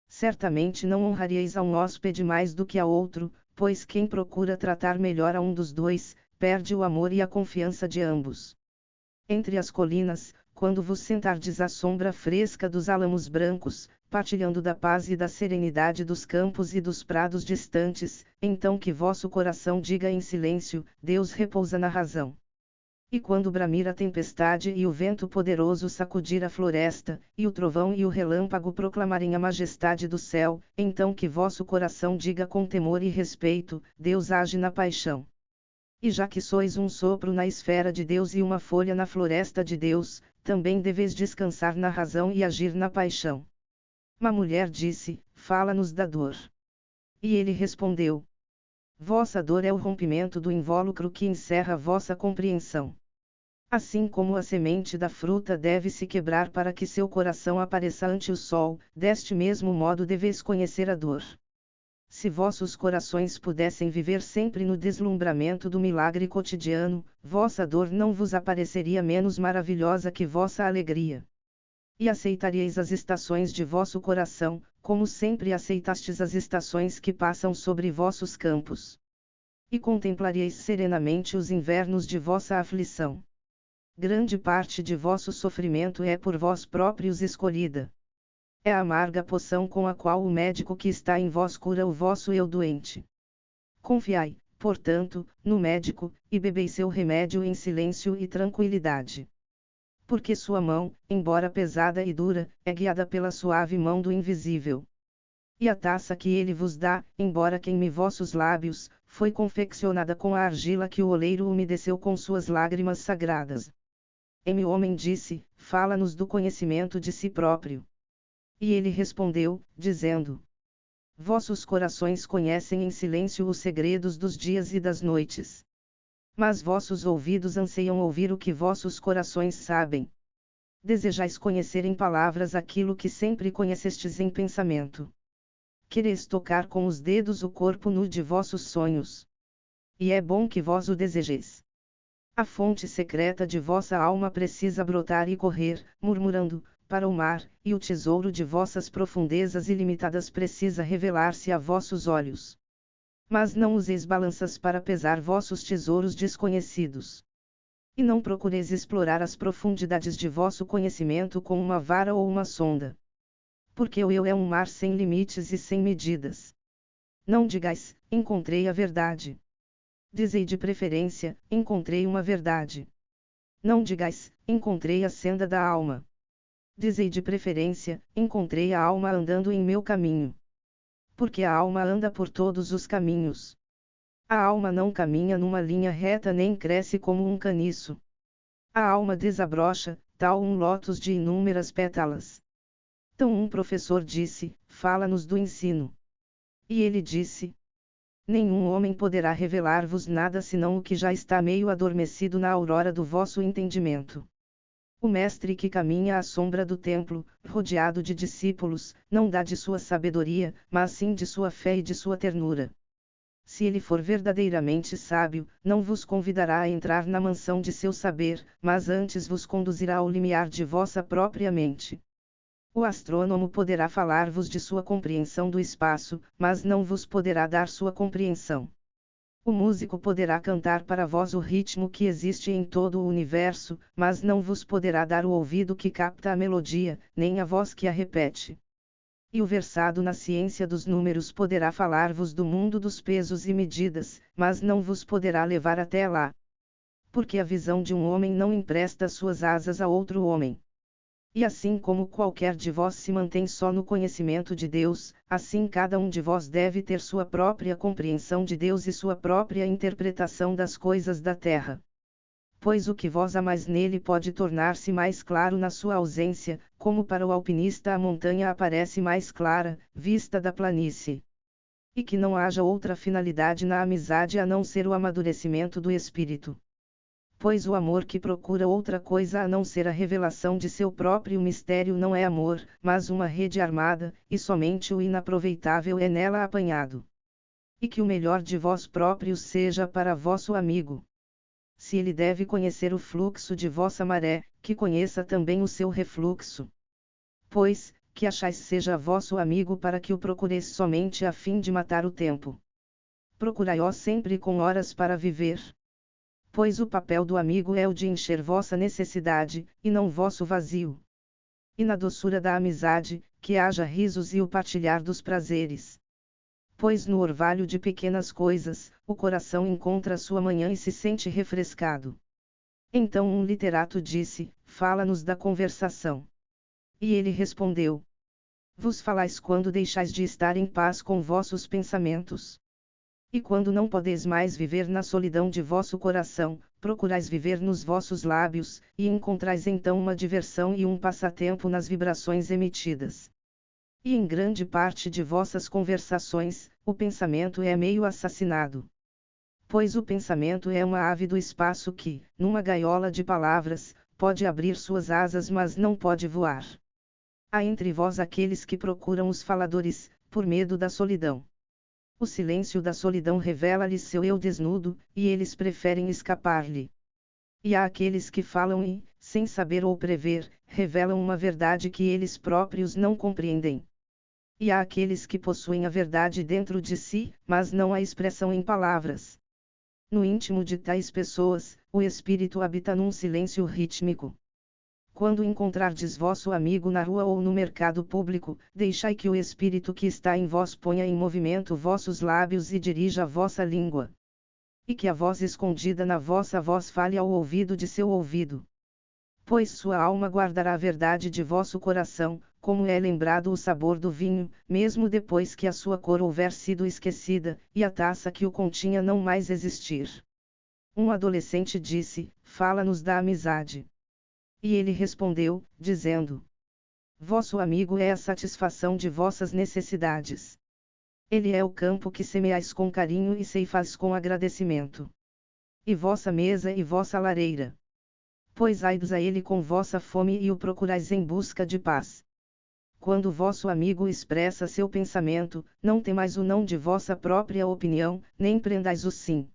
Certamente não honraríeis a um hóspede mais do que a outro, pois quem procura tratar melhor a um dos dois, perde o amor e a confiança de ambos. Entre as colinas, quando vos sentardes à sombra fresca dos álamos brancos, partilhando da paz e da serenidade dos campos e dos prados distantes, então que vosso coração diga em silêncio: Deus repousa na razão. E quando bramir a tempestade e o vento poderoso sacudir a floresta, e o trovão e o relâmpago proclamarem a majestade do céu, então que vosso coração diga com temor e respeito: Deus age na paixão. E já que sois um sopro na esfera de Deus e uma folha na floresta de Deus, também deveis descansar na razão e agir na paixão. Uma mulher disse: Fala-nos da dor. E ele respondeu: Vossa dor é o rompimento do invólucro que encerra vossa compreensão. Assim como a semente da fruta deve se quebrar para que seu coração apareça ante o sol, deste mesmo modo deveis conhecer a dor. Se vossos corações pudessem viver sempre no deslumbramento do milagre cotidiano, vossa dor não vos apareceria menos maravilhosa que vossa alegria. E aceitaríeis as estações de vosso coração, como sempre aceitastes as estações que passam sobre vossos campos. E contemplaríeis serenamente os invernos de vossa aflição. Grande parte de vosso sofrimento é por vós próprios escolhida. É a amarga poção com a qual o médico que está em vós cura o vosso eu doente. Confiai, portanto, no médico, e bebei seu remédio em silêncio e tranquilidade. Porque sua mão, embora pesada e dura, é guiada pela suave mão do invisível. E a taça que ele vos dá, embora queime vossos lábios, foi confeccionada com a argila que o oleiro umedeceu com suas lágrimas sagradas. O homem disse: Fala-nos do conhecimento de si próprio. E ele respondeu, dizendo: Vossos corações conhecem em silêncio os segredos dos dias e das noites. Mas vossos ouvidos anseiam ouvir o que vossos corações sabem. Desejais conhecer em palavras aquilo que sempre conhecestes em pensamento. Quereis tocar com os dedos o corpo nu de vossos sonhos. E é bom que vós o desejeis. A fonte secreta de vossa alma precisa brotar e correr, murmurando, para o mar, e o tesouro de vossas profundezas ilimitadas precisa revelar-se a vossos olhos. Mas não useis balanças para pesar vossos tesouros desconhecidos. E não procureis explorar as profundidades de vosso conhecimento com uma vara ou uma sonda. Porque o eu é um mar sem limites e sem medidas. Não digais: encontrei a verdade. Dizei de preferência: encontrei uma verdade. Não digais: encontrei a senda da alma. Dizei de preferência: encontrei a alma andando em meu caminho. Porque a alma anda por todos os caminhos. A alma não caminha numa linha reta nem cresce como um caniço. A alma desabrocha, tal um lótus de inúmeras pétalas. Então um professor disse: Fala-nos do ensino. E ele disse: Nenhum homem poderá revelar-vos nada senão o que já está meio adormecido na aurora do vosso entendimento. O mestre que caminha à sombra do templo, rodeado de discípulos, não dá de sua sabedoria, mas sim de sua fé e de sua ternura. Se ele for verdadeiramente sábio, não vos convidará a entrar na mansão de seu saber, mas antes vos conduzirá ao limiar de vossa própria mente. O astrônomo poderá falar-vos de sua compreensão do espaço, mas não vos poderá dar sua compreensão. O músico poderá cantar para vós o ritmo que existe em todo o universo, mas não vos poderá dar o ouvido que capta a melodia, nem a voz que a repete. E o versado na ciência dos números poderá falar-vos do mundo dos pesos e medidas, mas não vos poderá levar até lá. Porque a visão de um homem não empresta suas asas a outro homem. E assim como qualquer de vós se mantém só no conhecimento de Deus, assim cada um de vós deve ter sua própria compreensão de Deus e sua própria interpretação das coisas da terra. Pois o que vós amais nele pode tornar-se mais claro na sua ausência, como para o alpinista a montanha aparece mais clara, vista da planície. E que não haja outra finalidade na amizade a não ser o amadurecimento do espírito. Pois o amor que procura outra coisa a não ser a revelação de seu próprio mistério não é amor, mas uma rede armada, e somente o inaproveitável é nela apanhado. E que o melhor de vós próprios seja para vosso amigo. Se ele deve conhecer o fluxo de vossa maré, que conheça também o seu refluxo. Pois, que achais seja vosso amigo para que o procureis somente a fim de matar o tempo. procurai-o sempre com horas para viver. Pois o papel do amigo é o de encher vossa necessidade, e não vosso vazio. E na doçura da amizade, que haja risos e o partilhar dos prazeres. Pois no orvalho de pequenas coisas, o coração encontra sua manhã e se sente refrescado. Então um literato disse: fala-nos da conversação. E ele respondeu: vos falais quando deixais de estar em paz com vossos pensamentos. E quando não podeis mais viver na solidão de vosso coração, procurais viver nos vossos lábios, e encontrais então uma diversão e um passatempo nas vibrações emitidas. E em grande parte de vossas conversações, o pensamento é meio assassinado. Pois o pensamento é uma ave do espaço que, numa gaiola de palavras, pode abrir suas asas mas não pode voar. Há entre vós aqueles que procuram os faladores, por medo da solidão. O silêncio da solidão revela-lhes seu eu desnudo, e eles preferem escapar-lhe. E há aqueles que falam e, sem saber ou prever, revelam uma verdade que eles próprios não compreendem. E há aqueles que possuem a verdade dentro de si, mas não a expressam em palavras. No íntimo de tais pessoas, o espírito habita num silêncio rítmico. Quando encontrardes vosso amigo na rua ou no mercado público, deixai que o espírito que está em vós ponha em movimento vossos lábios e dirija a vossa língua. E que a voz escondida na vossa voz fale ao ouvido de seu ouvido. Pois sua alma guardará a verdade de vosso coração, como é lembrado o sabor do vinho, mesmo depois que a sua cor houver sido esquecida, e a taça que o continha não mais existir. Um adolescente disse: fala-nos da amizade. E ele respondeu, dizendo: vosso amigo é a satisfação de vossas necessidades. Ele é o campo que semeais com carinho e ceifais com agradecimento. E vossa mesa e vossa lareira. Pois ai-dos a ele com vossa fome e o procurais em busca de paz. Quando vosso amigo expressa seu pensamento, não temais o não de vossa própria opinião, nem prendais o sim.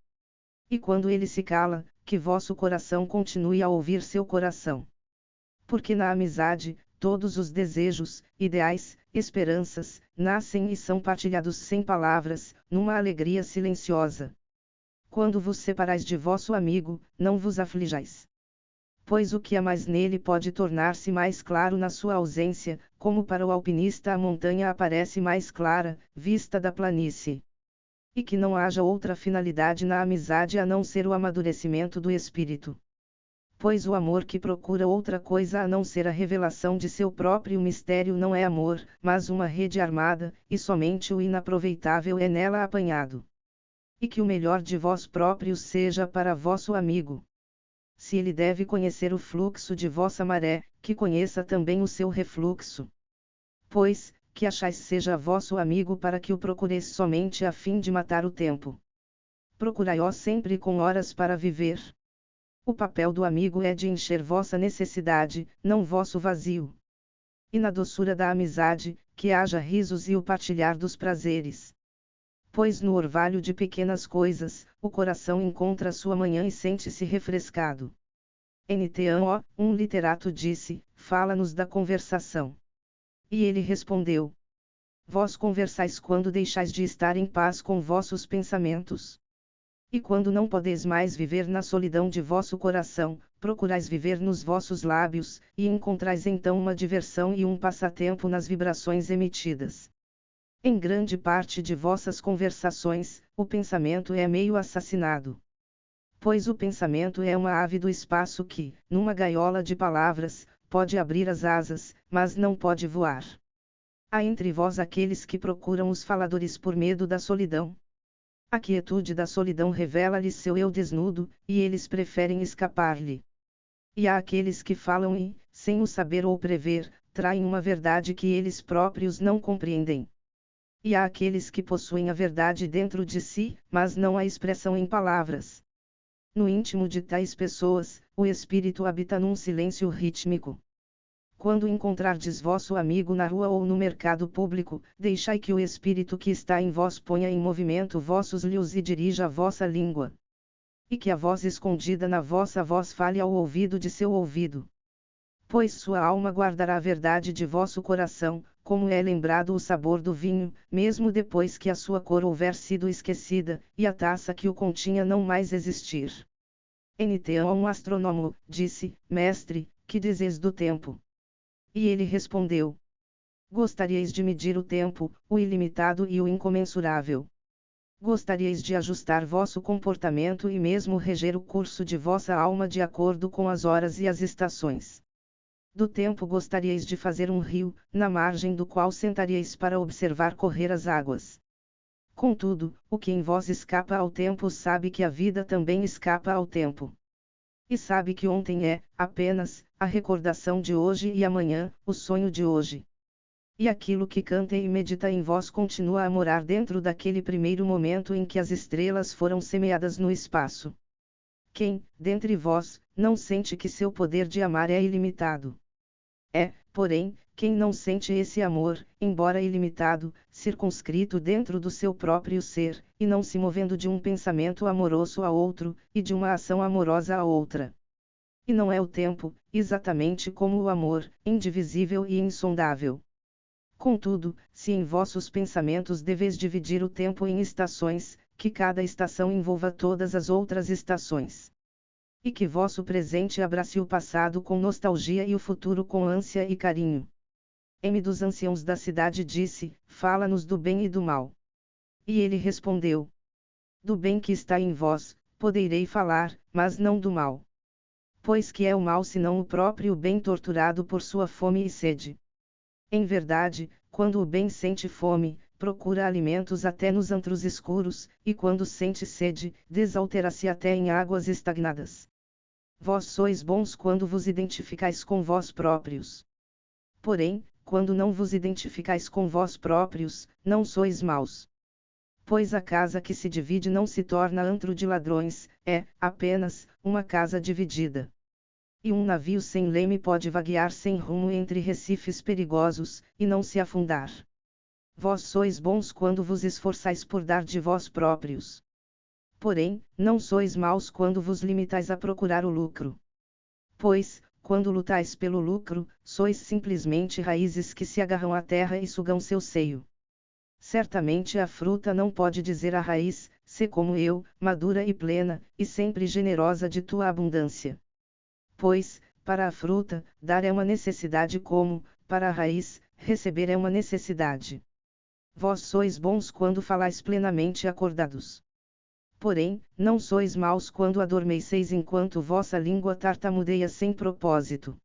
E quando ele se cala, que vosso coração continue a ouvir seu coração. Porque na amizade, todos os desejos, ideais, esperanças, nascem e são partilhados sem palavras, numa alegria silenciosa. Quando vos separais de vosso amigo, não vos aflijais. Pois o que há mais nele pode tornar-se mais claro na sua ausência, como para o alpinista a montanha aparece mais clara, vista da planície. E que não haja outra finalidade na amizade a não ser o amadurecimento do espírito. Pois o amor que procura outra coisa a não ser a revelação de seu próprio mistério não é amor, mas uma rede armada, e somente o inaproveitável é nela apanhado. E que o melhor de vós próprios seja para vosso amigo. Se ele deve conhecer o fluxo de vossa maré, que conheça também o seu refluxo. Pois, que achais seja vosso amigo para que o procureis somente a fim de matar o tempo. Procurai-o sempre com horas para viver. O papel do amigo é de encher vossa necessidade, não vosso vazio. E na doçura da amizade, que haja risos e o partilhar dos prazeres. Pois no orvalho de pequenas coisas, o coração encontra sua manhã e sente-se refrescado. NTO, um literato disse: fala-nos da conversação. E ele respondeu: vós conversais quando deixais de estar em paz com vossos pensamentos. E quando não podeis mais viver na solidão de vosso coração, procurais viver nos vossos lábios, e encontrais então uma diversão e um passatempo nas vibrações emitidas. Em grande parte de vossas conversações, o pensamento é meio assassinado. Pois o pensamento é uma ave do espaço que, numa gaiola de palavras, pode abrir as asas, mas não pode voar. Há entre vós aqueles que procuram os faladores por medo da solidão. A quietude da solidão revela-lhes seu eu desnudo, e eles preferem escapar-lhe. E há aqueles que falam e, sem o saber ou prever, traem uma verdade que eles próprios não compreendem. E há aqueles que possuem a verdade dentro de si, mas não a expressam em palavras. No íntimo de tais pessoas, o espírito habita num silêncio rítmico. Quando encontrardes vosso amigo na rua ou no mercado público, deixai que o espírito que está em vós ponha em movimento vossos lábios e dirija a vossa língua. E que a voz escondida na vossa voz fale ao ouvido de seu ouvido. Pois sua alma guardará a verdade de vosso coração, como é lembrado o sabor do vinho, mesmo depois que a sua cor houver sido esquecida, e a taça que o continha não mais existir. Então um astrônomo disse: Mestre, que dizes do tempo? E ele respondeu: Gostaríeis de medir o tempo, o ilimitado e o incomensurável. Gostaríeis de ajustar vosso comportamento e mesmo reger o curso de vossa alma de acordo com as horas e as estações. Do tempo gostaríeis de fazer um rio, na margem do qual sentaríeis para observar correr as águas. Contudo, o que em vós escapa ao tempo sabe que a vida também escapa ao tempo. E sabe que ontem é, apenas, a recordação de hoje e amanhã, o sonho de hoje. E aquilo que canta e medita em vós continua a morar dentro daquele primeiro momento em que as estrelas foram semeadas no espaço. Quem, dentre vós, não sente que seu poder de amar é ilimitado? É, porém, quem não sente esse amor, embora ilimitado, circunscrito dentro do seu próprio ser, e não se movendo de um pensamento amoroso a outro, e de uma ação amorosa a outra. E não é o tempo, exatamente como o amor, indivisível e insondável. Contudo, se em vossos pensamentos deveis dividir o tempo em estações, que cada estação envolva todas as outras estações. E que vosso presente abrace o passado com nostalgia e o futuro com ânsia e carinho. M dos anciãos da cidade disse: Fala-nos do bem e do mal. E ele respondeu: Do bem que está em vós, poderei falar, mas não do mal. Pois que é o mal senão o próprio bem torturado por sua fome e sede. Em verdade, quando o bem sente fome, procura alimentos até nos antros escuros, e quando sente sede, desaltera-se até em águas estagnadas. Vós sois bons quando vos identificais com vós próprios. Porém, quando não vos identificais com vós próprios, não sois maus. Pois a casa que se divide não se torna antro de ladrões, é, apenas, uma casa dividida. E um navio sem leme pode vaguear sem rumo entre recifes perigosos, e não se afundar. Vós sois bons quando vos esforçais por dar de vós próprios. Porém, não sois maus quando vos limitais a procurar o lucro. Pois, quando lutais pelo lucro, sois simplesmente raízes que se agarram à terra e sugam seu seio. Certamente a fruta não pode dizer à raiz: sê como eu, madura e plena, e sempre generosa de tua abundância. Pois, para a fruta, dar é uma necessidade como, para a raiz, receber é uma necessidade. Vós sois bons quando falais plenamente acordados. Porém, não sois maus quando adormeceis enquanto vossa língua tartamudeia sem propósito.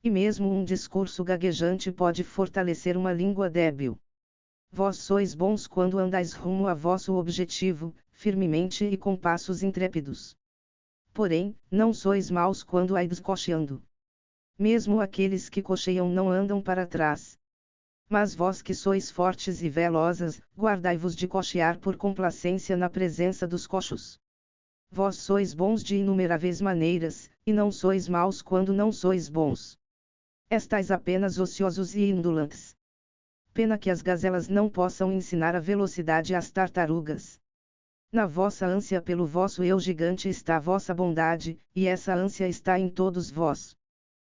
E mesmo um discurso gaguejante pode fortalecer uma língua débil. Vós sois bons quando andais rumo a vosso objetivo, firmemente e com passos intrépidos. Porém, não sois maus quando aides cocheando. Mesmo aqueles que cocheiam não andam para trás. Mas vós que sois fortes e velozes, guardai-vos de cochear por complacência na presença dos coxos. Vós sois bons de inumeráveis maneiras, e não sois maus quando não sois bons. Estais apenas ociosos e indolentes. Pena que as gazelas não possam ensinar a velocidade às tartarugas. Na vossa ânsia pelo vosso eu gigante está a vossa bondade, e essa ânsia está em todos vós.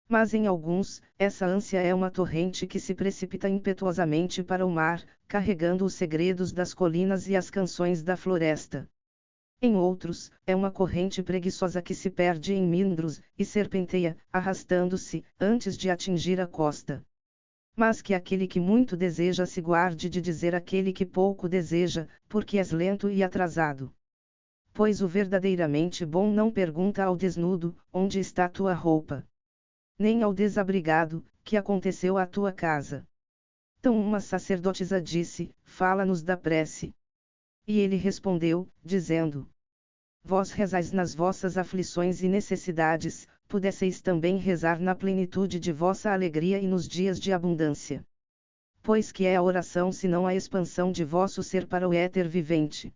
Mas em alguns, essa ânsia é uma torrente que se precipita impetuosamente para o mar, carregando os segredos das colinas e as canções da floresta. Em outros, é uma corrente preguiçosa que se perde em mindros, e serpenteia, arrastando-se, antes de atingir a costa. Mas que aquele que muito deseja se guarde de dizer àquele que pouco deseja, porque és lento e atrasado. Pois o verdadeiramente bom não pergunta ao desnudo: onde está tua roupa? Nem ao desabrigado: que aconteceu à tua casa? Então uma sacerdotisa disse: fala-nos da prece. E ele respondeu, dizendo: Vós rezais nas vossas aflições e necessidades, pudesseis também rezar na plenitude de vossa alegria e nos dias de abundância. Pois que é a oração senão a expansão de vosso ser para o éter vivente?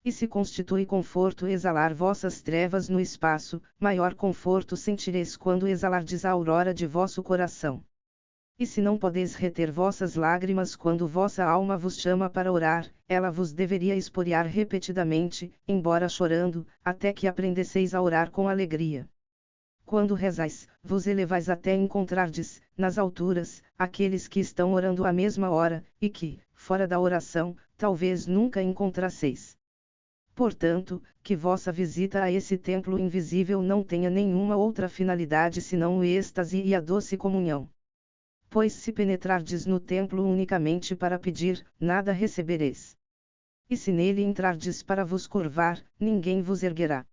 E se constitui conforto exalar vossas trevas no espaço, maior conforto sentireis quando exalardes a aurora de vosso coração. E se não podeis reter vossas lágrimas quando vossa alma vos chama para orar, ela vos deveria esporear repetidamente, embora chorando, até que aprendesseis a orar com alegria. quando rezais, vos elevais até encontrardes, nas alturas, aqueles que estão orando à mesma hora, e que, fora da oração, talvez nunca encontrasseis. Portanto, que vossa visita a esse templo invisível não tenha nenhuma outra finalidade senão o êxtase e a doce comunhão. Pois se penetrardes no templo unicamente para pedir, nada recebereis. E se nele entrardes para vos curvar, ninguém vos erguerá.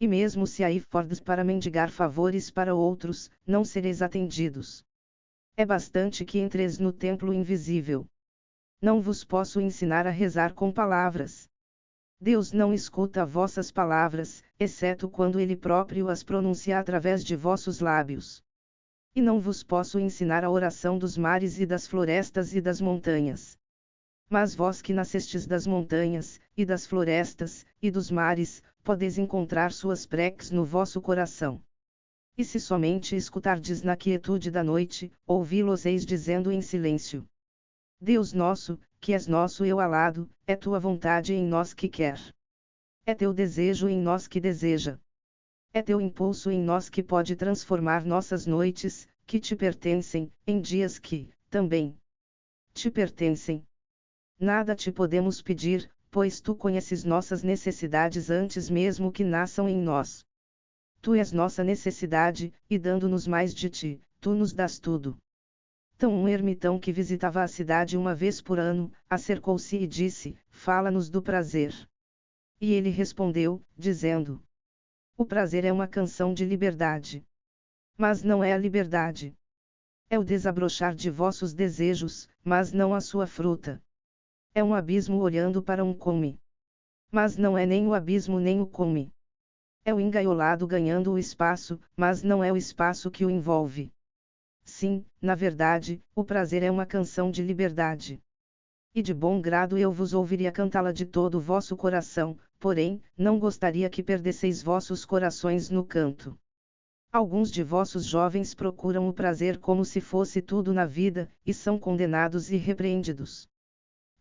E mesmo se aí fordes para mendigar favores para outros, não sereis atendidos. É bastante que entreis no templo invisível. Não vos posso ensinar a rezar com palavras. Deus não escuta vossas palavras, exceto quando Ele próprio as pronuncia através de vossos lábios. E não vos posso ensinar a oração dos mares e das florestas e das montanhas. Mas vós que nascestes das montanhas, e das florestas, e dos mares, podeis encontrar suas preces no vosso coração. E se somente escutardes na quietude da noite, ouvi-los-eis dizendo em silêncio: Deus nosso, que és nosso eu alado, é tua vontade em nós que quer. É teu desejo em nós que deseja. É teu impulso em nós que pode transformar nossas noites, que te pertencem, em dias que, também, te pertencem. Nada te podemos pedir, pois tu conheces nossas necessidades antes mesmo que nasçam em nós. Tu és nossa necessidade, e dando-nos mais de ti, tu nos dás tudo. Então um ermitão que visitava a cidade uma vez por ano, acercou-se e disse: Fala-nos do prazer. E ele respondeu, dizendo: O prazer é uma canção de liberdade. Mas não é a liberdade. É o desabrochar de vossos desejos, mas não a sua fruta. É um abismo olhando para um cume. Mas não é nem o abismo nem o cume. É o engaiolado ganhando o espaço, mas não é o espaço que o envolve. Sim, na verdade, o prazer é uma canção de liberdade. E de bom grado eu vos ouviria cantá-la de todo o vosso coração, porém, não gostaria que perdesseis vossos corações no canto. Alguns de vossos jovens procuram o prazer como se fosse tudo na vida, e são condenados e repreendidos.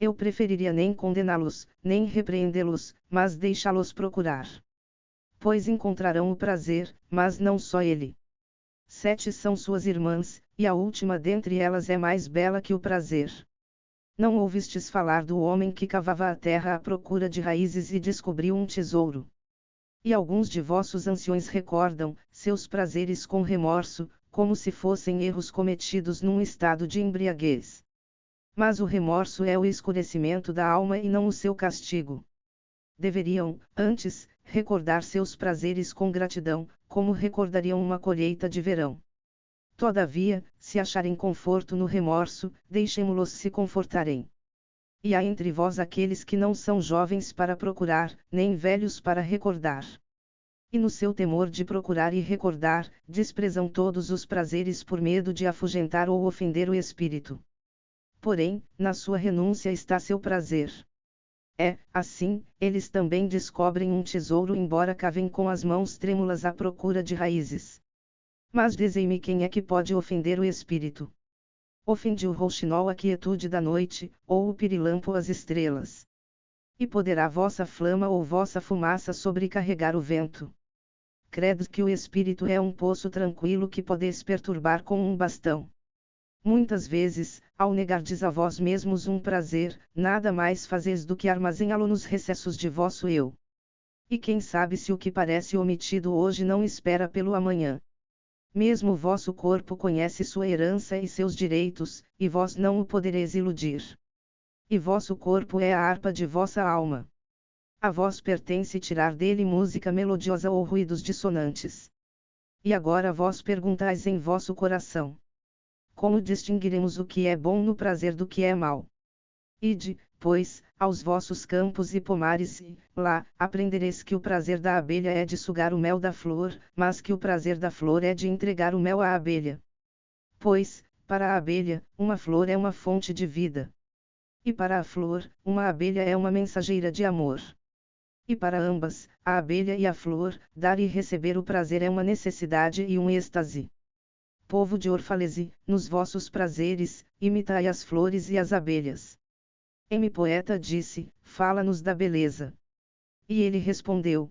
Eu preferiria nem condená-los, nem repreendê-los, mas deixá-los procurar. Pois encontrarão o prazer, mas não só ele. 7 são suas irmãs, e a última dentre elas é mais bela que o prazer. Não ouvistes falar do homem que cavava a terra à procura de raízes e descobriu um tesouro? E alguns de vossos anciões recordam seus prazeres com remorso, como se fossem erros cometidos num estado de embriaguez. Mas o remorso é o escurecimento da alma e não o seu castigo. Deveriam, antes, recordar seus prazeres com gratidão, como recordariam uma colheita de verão. Todavia, se acharem conforto no remorso, deixemo-los se confortarem. E há entre vós aqueles que não são jovens para procurar, nem velhos para recordar. E no seu temor de procurar e recordar, desprezam todos os prazeres por medo de afugentar ou ofender o espírito. Porém, na sua renúncia está seu prazer. Assim, eles também descobrem um tesouro embora cavem com as mãos trêmulas à procura de raízes. Mas dizei-me quem é que pode ofender o espírito? Ofende o rouxinol a quietude da noite, ou o pirilampo as estrelas? E poderá vossa flama ou vossa fumaça sobrecarregar o vento? Credes que o espírito é um poço tranquilo que podeis perturbar com um bastão. Muitas vezes, ao negardes a vós mesmos um prazer, nada mais fazeis do que armazená-lo nos recessos de vosso eu. E quem sabe se o que parece omitido hoje não espera pelo amanhã. Mesmo vosso corpo conhece sua herança e seus direitos, e vós não o podereis iludir. E vosso corpo é a harpa de vossa alma. A vós pertence tirar dele música melodiosa ou ruídos dissonantes. E agora vós perguntais em vosso coração: como distinguiremos o que é bom no prazer do que é mau? Ide, pois, aos vossos campos e pomares e, lá, aprendereis que o prazer da abelha é de sugar o mel da flor, mas que o prazer da flor é de entregar o mel à abelha. Pois, para a abelha, uma flor é uma fonte de vida. E para a flor, uma abelha é uma mensageira de amor. E para ambas, a abelha e a flor, dar e receber o prazer é uma necessidade e um êxtase. Povo de Orfalese, nos vossos prazeres, imitai as flores e as abelhas. M. Poeta disse: fala-nos da beleza. E ele respondeu: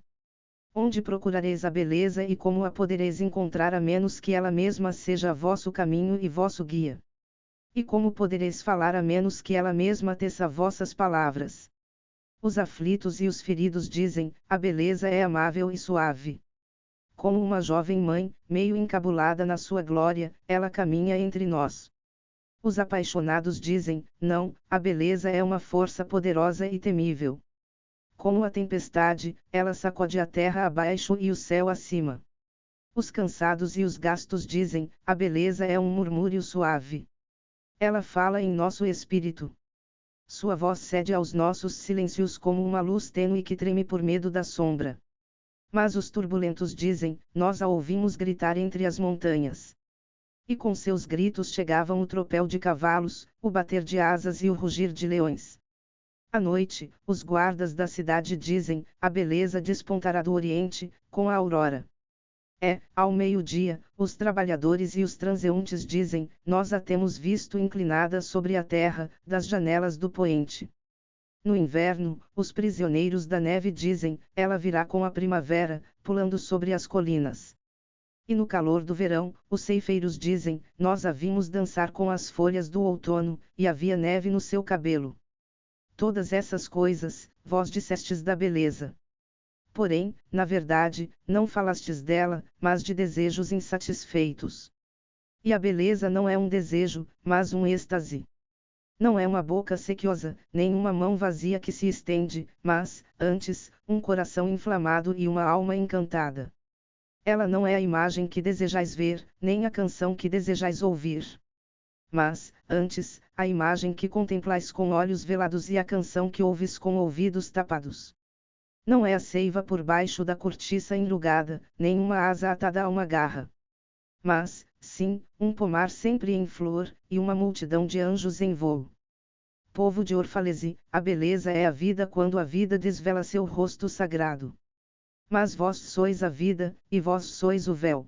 Onde procurareis a beleza e como a podereis encontrar a menos que ela mesma seja vosso caminho e vosso guia? E como podereis falar a menos que ela mesma teça vossas palavras? Os aflitos e os feridos dizem, a beleza é amável e suave. Como uma jovem mãe, meio encabulada na sua glória, ela caminha entre nós. Os apaixonados dizem, não, a beleza é uma força poderosa e temível. Como a tempestade, ela sacode a terra abaixo e o céu acima. Os cansados e os gastos dizem, a beleza é um murmúrio suave. Ela fala em nosso espírito. Sua voz cede aos nossos silêncios como uma luz tênue que treme por medo da sombra. Mas os turbulentos dizem, nós a ouvimos gritar entre as montanhas. E com seus gritos chegavam o tropel de cavalos, o bater de asas e o rugir de leões. À noite, os guardas da cidade dizem, a beleza despontará do oriente, com a aurora. Ao meio-dia, os trabalhadores e os transeuntes dizem, nós a temos visto inclinada sobre a terra, das janelas do poente. No inverno, os prisioneiros da neve dizem, ela virá com a primavera, pulando sobre as colinas. E no calor do verão, os ceifeiros dizem, nós a vimos dançar com as folhas do outono, e havia neve no seu cabelo. Todas essas coisas, vós dissestes da beleza. Porém, na verdade, não falastes dela, mas de desejos insatisfeitos. E a beleza não é um desejo, mas um êxtase. Não é uma boca sequiosa, nem uma mão vazia que se estende, mas, antes, um coração inflamado e uma alma encantada. Ela não é a imagem que desejais ver, nem a canção que desejais ouvir. Mas, antes, a imagem que contemplais com olhos velados e a canção que ouves com ouvidos tapados. Não é a seiva por baixo da cortiça enrugada, nem uma asa atada a uma garra. Mas, sim, um pomar sempre em flor, e uma multidão de anjos em voo. Povo de Orfalese, a beleza é a vida quando a vida desvela seu rosto sagrado. Mas vós sois a vida, e vós sois o véu.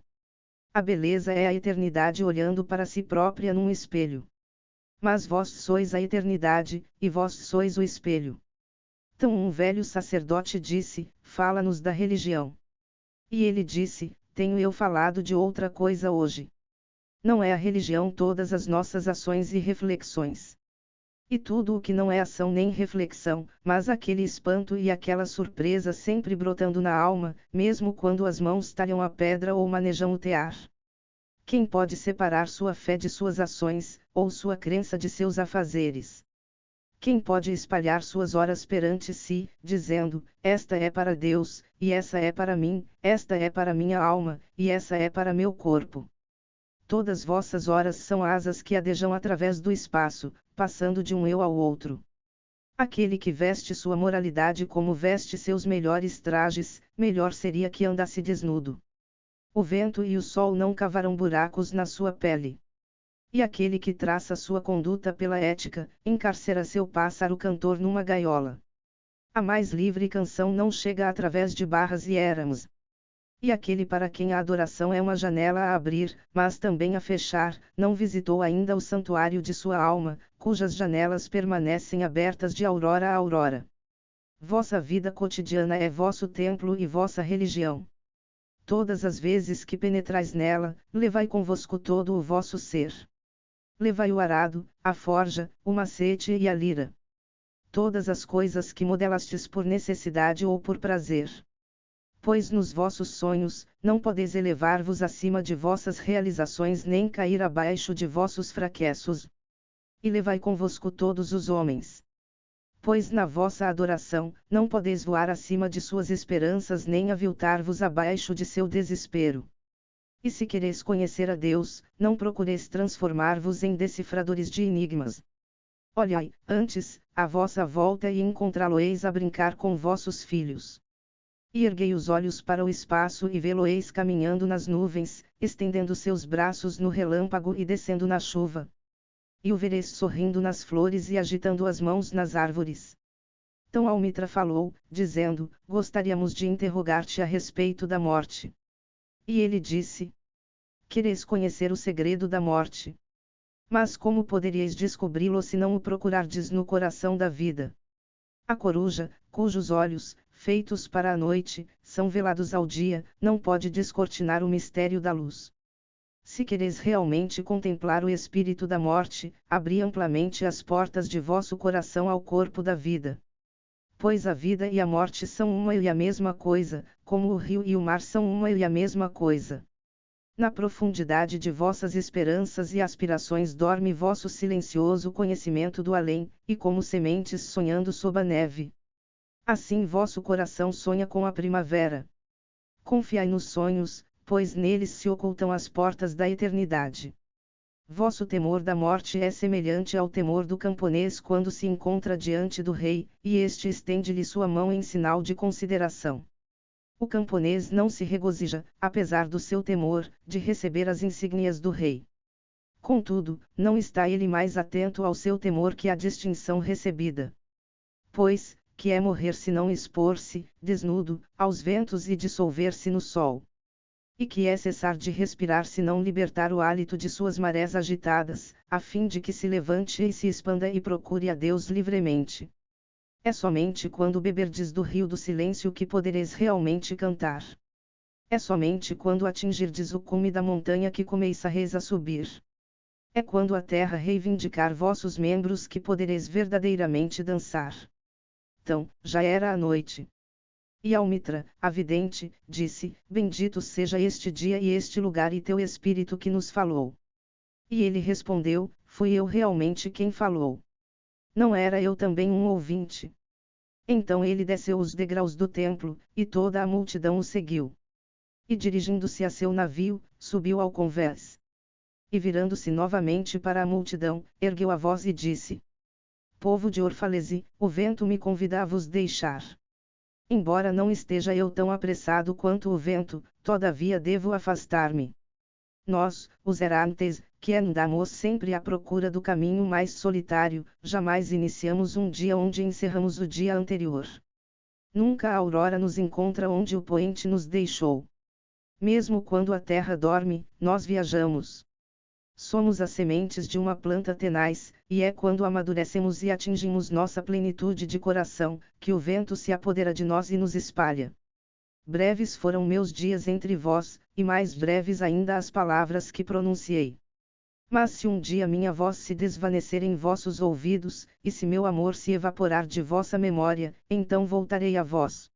A beleza é a eternidade olhando para si própria num espelho. Mas vós sois a eternidade, e vós sois o espelho. Então um velho sacerdote disse, fala-nos da religião. E ele disse, tenho eu falado de outra coisa hoje. Não é a religião todas as nossas ações e reflexões. E tudo o que não é ação nem reflexão, mas aquele espanto e aquela surpresa sempre brotando na alma, mesmo quando as mãos talham a pedra ou manejam o tear. Quem pode separar sua fé de suas ações, ou sua crença de seus afazeres? Quem pode espalhar suas horas perante si, dizendo, esta é para Deus, e essa é para mim, esta é para minha alma, e essa é para meu corpo? Todas vossas horas são asas que adejam através do espaço, passando de um eu ao outro. Aquele que veste sua moralidade como veste seus melhores trajes, melhor seria que andasse desnudo. O vento e o sol não cavarão buracos na sua pele. E aquele que traça sua conduta pela ética, encarcera seu pássaro cantor numa gaiola. A mais livre canção não chega através de barras e éramos. E aquele para quem a adoração é uma janela a abrir, mas também a fechar, não visitou ainda o santuário de sua alma, cujas janelas permanecem abertas de aurora a aurora. Vossa vida cotidiana é vosso templo e vossa religião. Todas as vezes que penetrais nela, levai convosco todo o vosso ser. Levai o arado, a forja, o macete e a lira. Todas as coisas que modelastes por necessidade ou por prazer. Pois nos vossos sonhos, não podeis elevar-vos acima de vossas realizações nem cair abaixo de vossos fraquessos. E levai convosco todos os homens. Pois na vossa adoração, não podeis voar acima de suas esperanças nem aviltar-vos abaixo de seu desespero. E se quereis conhecer a Deus, não procureis transformar-vos em decifradores de enigmas. Olhai, antes, à vossa volta e encontrá-lo-eis a brincar com vossos filhos. E erguei os olhos para o espaço e vê-lo-eis caminhando nas nuvens, estendendo seus braços no relâmpago e descendo na chuva. E o vereis sorrindo nas flores e agitando as mãos nas árvores. Então Almitra falou, dizendo, gostaríamos de interrogar-te a respeito da morte. E ele disse: quereis conhecer o segredo da morte? Mas como poderíeis descobri-lo se não o procurardes no coração da vida? A coruja, cujos olhos, feitos para a noite, são velados ao dia, não pode descortinar o mistério da luz. Se quereis realmente contemplar o espírito da morte, abri amplamente as portas de vosso coração ao corpo da vida. Pois a vida e a morte são uma e a mesma coisa, como o rio e o mar são uma e a mesma coisa. Na profundidade de vossas esperanças e aspirações dorme vosso silencioso conhecimento do além, e como sementes sonhando sob a neve. Assim vosso coração sonha com a primavera. Confiai nos sonhos, pois neles se ocultam as portas da eternidade. Vosso temor da morte é semelhante ao temor do camponês quando se encontra diante do rei, e este estende-lhe sua mão em sinal de consideração. O camponês não se regozija, apesar do seu temor, de receber as insígnias do rei. Contudo, não está ele mais atento ao seu temor que à distinção recebida. Pois, que é morrer se não expor-se, desnudo, aos ventos e dissolver-se no sol? E que é cessar de respirar se não libertar o hálito de suas marés agitadas, a fim de que se levante e se expanda e procure a Deus livremente? É somente quando beberdes do rio do silêncio que podereis realmente cantar. É somente quando atingirdes o cume da montanha que começareis a subir. É quando a terra reivindicar vossos membros que podereis verdadeiramente dançar. Então, já era a noite. E Almitra, a vidente, disse: Bendito seja este dia e este lugar e teu Espírito que nos falou. E ele respondeu: Fui eu realmente quem falou. Não era eu também um ouvinte? Então ele desceu os degraus do templo, e toda a multidão o seguiu. E dirigindo-se a seu navio, subiu ao convés. E virando-se novamente para a multidão, ergueu a voz e disse: Povo de Orfalese, o vento me convida a vos deixar. Embora não esteja eu tão apressado quanto o vento, todavia devo afastar-me. Nós, os errantes, que andamos sempre à procura do caminho mais solitário, jamais iniciamos um dia onde encerramos o dia anterior. Nunca a aurora nos encontra onde o poente nos deixou. Mesmo quando a terra dorme, nós viajamos. Somos as sementes de uma planta tenaz, e é quando amadurecemos e atingimos nossa plenitude de coração, que o vento se apodera de nós e nos espalha. Breves foram meus dias entre vós, e mais breves ainda as palavras que pronunciei. Mas se um dia minha voz se desvanecer em vossos ouvidos, e se meu amor se evaporar de vossa memória, então voltarei a vós.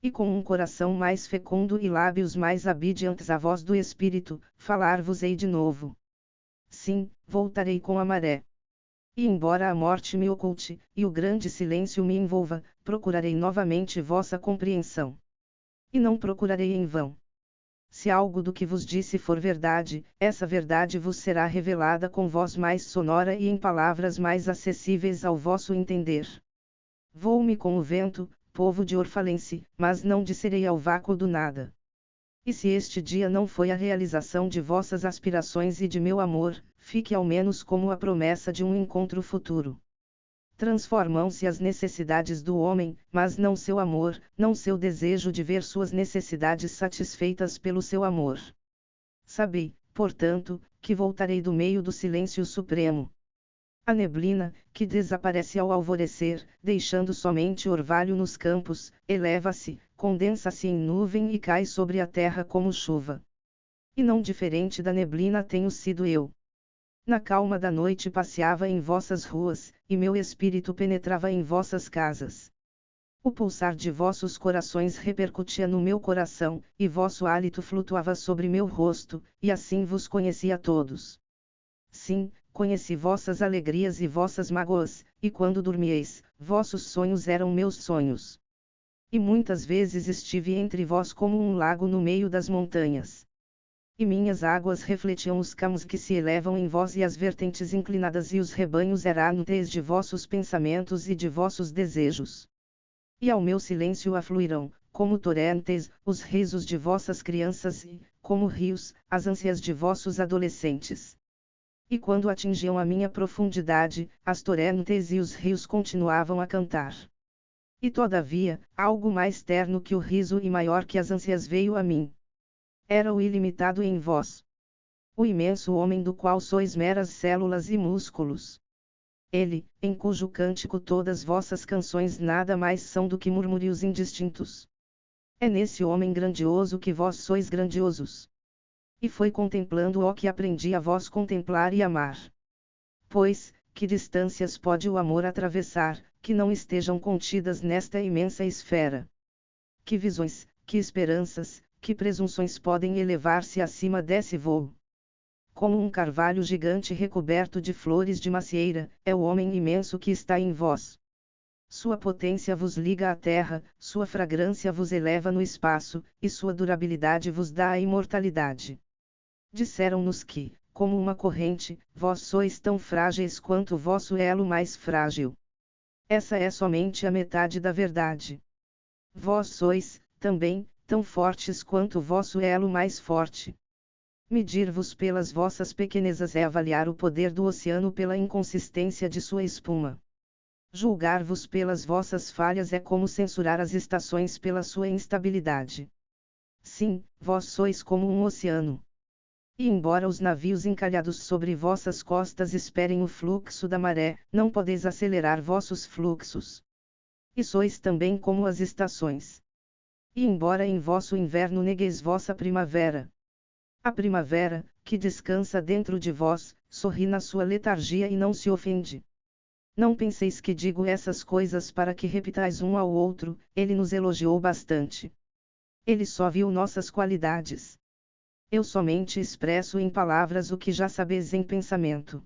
E com um coração mais fecundo e lábios mais obedientes à voz do Espírito, falar-vos-ei de novo. Sim, voltarei com a maré. E embora a morte me oculte, e o grande silêncio me envolva, procurarei novamente vossa compreensão. E não procurarei em vão. Se algo do que vos disse for verdade, essa verdade vos será revelada com voz mais sonora e em palavras mais acessíveis ao vosso entender. Vou-me com o vento, povo de Orfalense, mas não descerei ao vácuo do nada. E se este dia não foi a realização de vossas aspirações e de meu amor, fique ao menos como a promessa de um encontro futuro. Transformam-se as necessidades do homem, mas não seu amor, não seu desejo de ver suas necessidades satisfeitas pelo seu amor. Sabei, portanto, que voltarei do meio do silêncio supremo. A neblina, que desaparece ao alvorecer, deixando somente orvalho nos campos, eleva-se, condensa-se em nuvem e cai sobre a terra como chuva. E não diferente da neblina tenho sido eu. Na calma da noite passeava em vossas ruas, e meu espírito penetrava em vossas casas. O pulsar de vossos corações repercutia no meu coração, e vosso hálito flutuava sobre meu rosto, e assim vos conheci a todos. Sim, conheci vossas alegrias e vossas mágoas, e quando dormieis, vossos sonhos eram meus sonhos. E muitas vezes estive entre vós como um lago no meio das montanhas. E minhas águas refletiam os campos que se elevam em vós e as vertentes inclinadas e os rebanhos errantes de vossos pensamentos e de vossos desejos. E ao meu silêncio afluirão, como torrentes, os risos de vossas crianças e, como rios, as ânsias de vossos adolescentes. E quando atingiam a minha profundidade, as torrentes e os rios continuavam a cantar. E todavia, algo mais terno que o riso e maior que as ânsias veio a mim. Era o ilimitado em vós. O imenso homem do qual sois meras células e músculos. Ele, em cujo cântico todas vossas canções nada mais são do que murmúrios indistintos. É nesse homem grandioso que vós sois grandiosos. E foi contemplando-o que aprendi a vós contemplar e amar. Pois, que distâncias pode o amor atravessar, que não estejam contidas nesta imensa esfera? Que visões, que esperanças, que presunções podem elevar-se acima desse voo? Como um carvalho gigante recoberto de flores de macieira, é o homem imenso que está em vós. Sua potência vos liga à terra, sua fragrância vos eleva no espaço, e sua durabilidade vos dá a imortalidade. Disseram-nos que, como uma corrente, vós sois tão frágeis quanto o vosso elo mais frágil. Essa é somente a metade da verdade. Vós sois, também, tão fortes quanto o vosso elo mais forte. Medir-vos pelas vossas pequenezas é avaliar o poder do oceano pela inconsistência de sua espuma. Julgar-vos pelas vossas falhas é como censurar as estações pela sua instabilidade. Sim, vós sois como um oceano. E embora os navios encalhados sobre vossas costas esperem o fluxo da maré, não podeis acelerar vossos fluxos. E sois também como as estações. E embora em vosso inverno negueis vossa primavera, a primavera, que descansa dentro de vós, sorri na sua letargia e não se ofende. Não penseis que digo essas coisas para que repitais um ao outro, ele nos elogiou bastante. Ele só viu nossas qualidades. Eu somente expresso em palavras o que já sabeis em pensamento.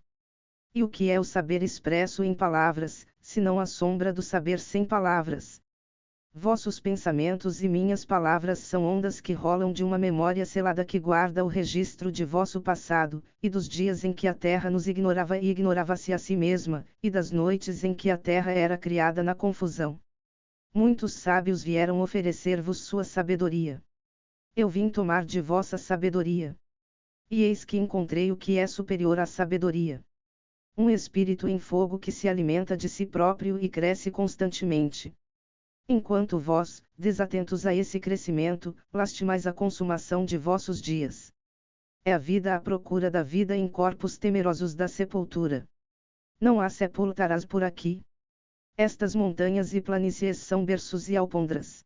E o que é o saber expresso em palavras, senão a sombra do saber sem palavras? Vossos pensamentos e minhas palavras são ondas que rolam de uma memória selada que guarda o registro de vosso passado, e dos dias em que a terra nos ignorava e ignorava-se a si mesma, e das noites em que a terra era criada na confusão. Muitos sábios vieram oferecer-vos sua sabedoria. Eu vim tomar de vossa sabedoria. E eis que encontrei o que é superior à sabedoria. Um espírito em fogo que se alimenta de si próprio e cresce constantemente. Enquanto vós, desatentos a esse crescimento, lastimais a consumação de vossos dias. É a vida à procura da vida em corpos temerosos da sepultura. Não há sepultaras por aqui. Estas montanhas e planícies são berços e alpondras.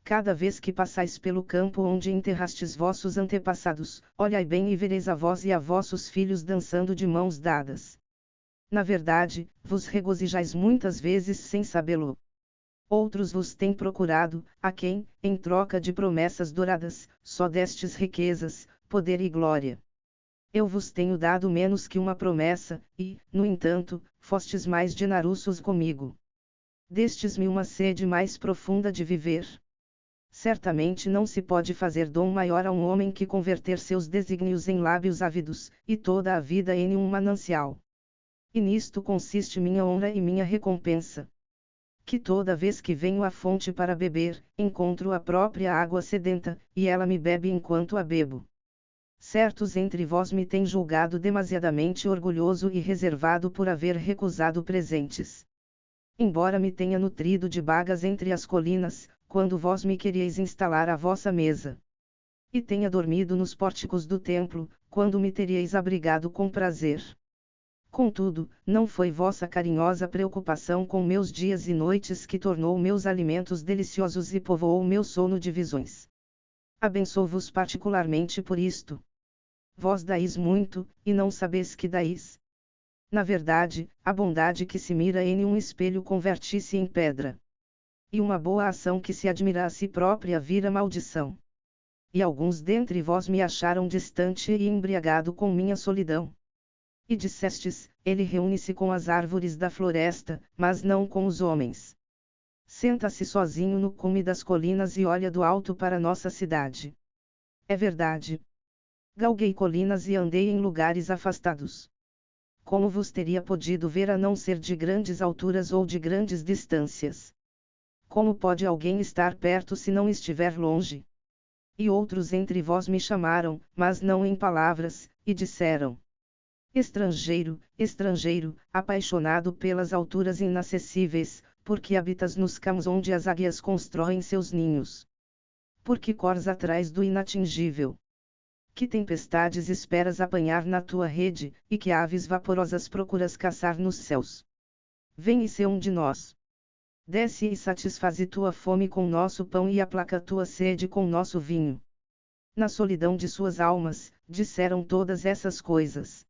Cada vez que passais pelo campo onde enterrastes vossos antepassados, olhai bem e vereis a vós e a vossos filhos dançando de mãos dadas. Na verdade, vos regozijais muitas vezes sem sabê-lo. Outros vos têm procurado, a quem, em troca de promessas douradas, só destes riquezas, poder e glória. Eu vos tenho dado menos que uma promessa, e, no entanto, fostes mais generosos comigo. Destes-me uma sede mais profunda de viver. Certamente não se pode fazer dom maior a um homem que converter seus desígnios em lábios ávidos, e toda a vida em um manancial. E nisto consiste minha honra e minha recompensa. Que toda vez que venho à fonte para beber, encontro a própria água sedenta, e ela me bebe enquanto a bebo. Certos entre vós me têm julgado demasiadamente orgulhoso e reservado por haver recusado presentes. Embora me tenha nutrido de bagas entre as colinas, quando vós me queríeis instalar à vossa mesa. E tenha dormido nos pórticos do templo, quando me teríeis abrigado com prazer. Contudo, não foi vossa carinhosa preocupação com meus dias e noites que tornou meus alimentos deliciosos e povoou meu sono de visões. Abençoo-vos particularmente por isto. Vós dais muito, e não sabeis que dais. Na verdade, a bondade que se mira em um espelho converte-se em pedra. E uma boa ação que se admira a si própria vira maldição. E alguns dentre vós me acharam distante e embriagado com minha solidão. E dissestes, ele reúne-se com as árvores da floresta, mas não com os homens. Senta-se sozinho no cume das colinas e olha do alto para nossa cidade. É verdade. Galguei colinas e andei em lugares afastados. Como vos teria podido ver a não ser de grandes alturas ou de grandes distâncias? Como pode alguém estar perto se não estiver longe? E outros entre vós me chamaram, mas não em palavras, e disseram: Estrangeiro, estrangeiro, apaixonado pelas alturas inacessíveis, porque habitas nos campos onde as águias constroem seus ninhos. Porque cores atrás do inatingível. Que tempestades esperas apanhar na tua rede, e que aves vaporosas procuras caçar nos céus? Vem e sê um de nós. Desce e satisfaze tua fome com nosso pão e aplaca tua sede com nosso vinho. Na solidão de suas almas, disseram todas essas coisas.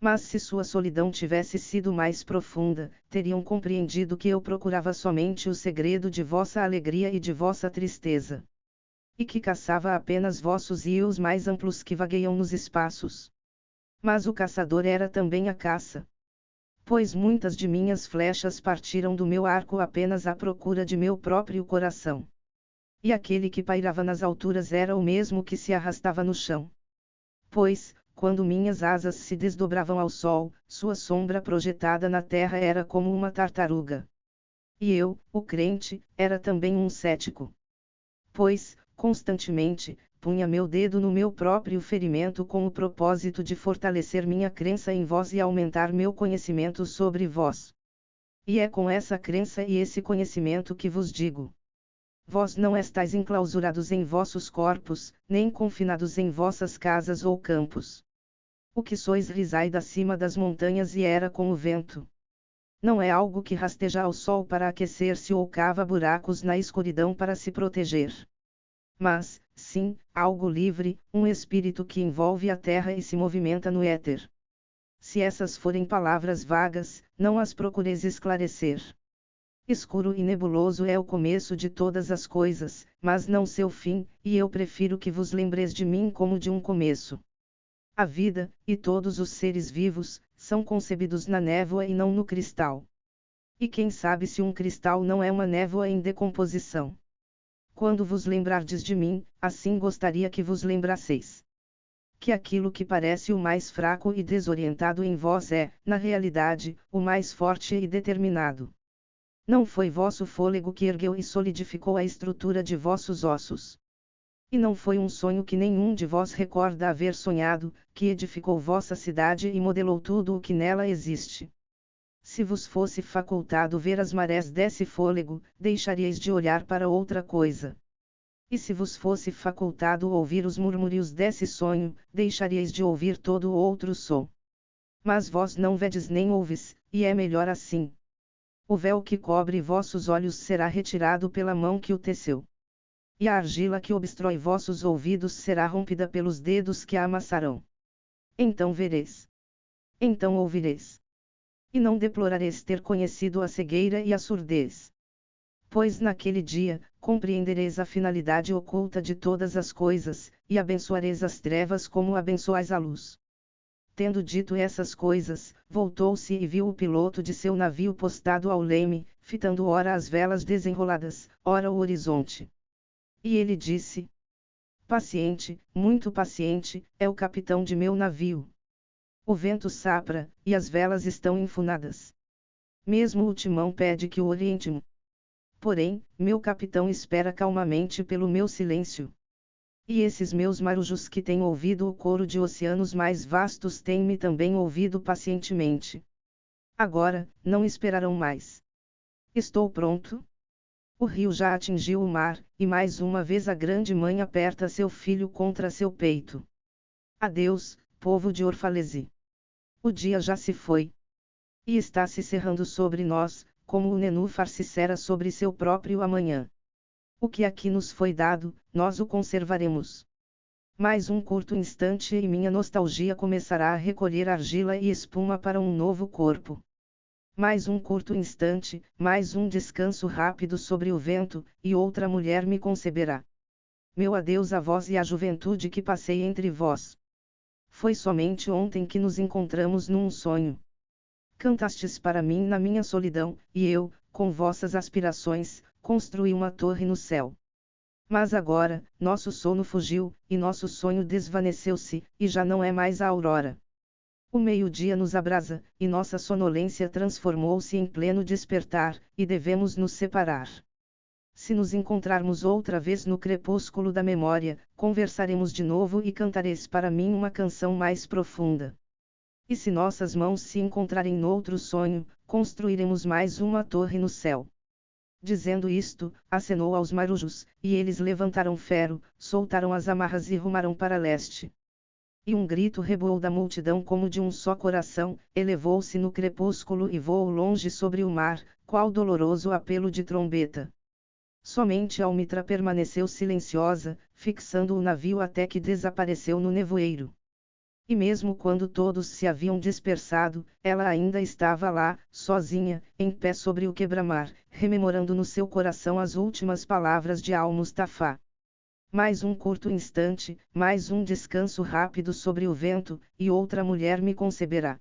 Mas se sua solidão tivesse sido mais profunda, teriam compreendido que eu procurava somente o segredo de vossa alegria e de vossa tristeza. E que caçava apenas vossos rios mais amplos que vagueiam nos espaços. Mas o caçador era também a caça. Pois muitas de minhas flechas partiram do meu arco apenas à procura de meu próprio coração. E aquele que pairava nas alturas era o mesmo que se arrastava no chão. Pois, quando minhas asas se desdobravam ao sol, sua sombra projetada na terra era como uma tartaruga. E eu, o crente, era também um cético. Pois, constantemente, punha meu dedo no meu próprio ferimento com o propósito de fortalecer minha crença em vós e aumentar meu conhecimento sobre vós. E é com essa crença e esse conhecimento que vos digo: vós não estáis enclausurados em vossos corpos, nem confinados em vossas casas ou campos. O que sois risai acima das montanhas e era com o vento. Não é algo que rasteja ao sol para aquecer-se ou cava buracos na escuridão para se proteger. Mas, sim, algo livre, um espírito que envolve a terra e se movimenta no éter. Se essas forem palavras vagas, não as procureis esclarecer. Escuro e nebuloso é o começo de todas as coisas, mas não seu fim, e eu prefiro que vos lembreis de mim como de um começo. A vida, e todos os seres vivos, são concebidos na névoa e não no cristal. E quem sabe se um cristal não é uma névoa em decomposição? Quando vos lembrardes de mim, assim gostaria que vos lembrasseis. Que aquilo que parece o mais fraco e desorientado em vós é, na realidade, o mais forte e determinado. Não foi vosso fôlego que ergueu e solidificou a estrutura de vossos ossos. E não foi um sonho que nenhum de vós recorda haver sonhado, que edificou vossa cidade e modelou tudo o que nela existe. Se vos fosse facultado ver as marés desse fôlego, deixaríeis de olhar para outra coisa. E se vos fosse facultado ouvir os murmúrios desse sonho, deixaríeis de ouvir todo outro som. Mas vós não vedes nem ouves, e é melhor assim. O véu que cobre vossos olhos será retirado pela mão que o teceu. E a argila que obstrói vossos ouvidos será rompida pelos dedos que a amassarão. Então vereis. Então ouvireis. E não deplorareis ter conhecido a cegueira e a surdez. Pois naquele dia, compreendereis a finalidade oculta de todas as coisas, e abençoareis as trevas como abençoais a luz. Tendo dito essas coisas, voltou-se e viu o piloto de seu navio postado ao leme, fitando ora as velas desenroladas, ora o horizonte. E ele disse: paciente, muito paciente, é o capitão de meu navio. O vento sopra, e as velas estão enfunadas. Mesmo o timão pede que o oriente-mo. Porém, meu capitão espera calmamente pelo meu silêncio. E esses meus marujos que têm ouvido o coro de oceanos mais vastos têm-me também ouvido pacientemente. Agora, não esperarão mais. Estou pronto? O rio já atingiu o mar, e mais uma vez a grande mãe aperta seu filho contra seu peito. Adeus, povo de Orfalese. O dia já se foi. E está se cerrando sobre nós, como o nenúfar se cerra sobre seu próprio amanhã. O que aqui nos foi dado, nós o conservaremos. Mais um curto instante e minha nostalgia começará a recolher argila e espuma para um novo corpo. Mais um curto instante, mais um descanso rápido sobre o vento, e outra mulher me conceberá. Meu adeus a vós e à juventude que passei entre vós. Foi somente ontem que nos encontramos num sonho. Cantastes para mim na minha solidão, e eu, com vossas aspirações, construí uma torre no céu. Mas agora, nosso sono fugiu, e nosso sonho desvaneceu-se, e já não é mais a aurora. O meio-dia nos abrasa, e nossa sonolência transformou-se em pleno despertar, e devemos nos separar. Se nos encontrarmos outra vez no crepúsculo da memória, conversaremos de novo e cantareis para mim uma canção mais profunda. E se nossas mãos se encontrarem noutro sonho, construiremos mais uma torre no céu. Dizendo isto, acenou aos marujos, e eles levantaram ferro, soltaram as amarras e rumaram para leste. E um grito reboou da multidão como de um só coração, elevou-se no crepúsculo e voou longe sobre o mar, qual doloroso apelo de trombeta. Somente Almitra permaneceu silenciosa, fixando o navio até que desapareceu no nevoeiro. E mesmo quando todos se haviam dispersado, ela ainda estava lá, sozinha, em pé sobre o quebra-mar, rememorando no seu coração as últimas palavras de Al-Mustafá. Mais um curto instante, mais um descanso rápido sobre o vento, e outra mulher me conceberá.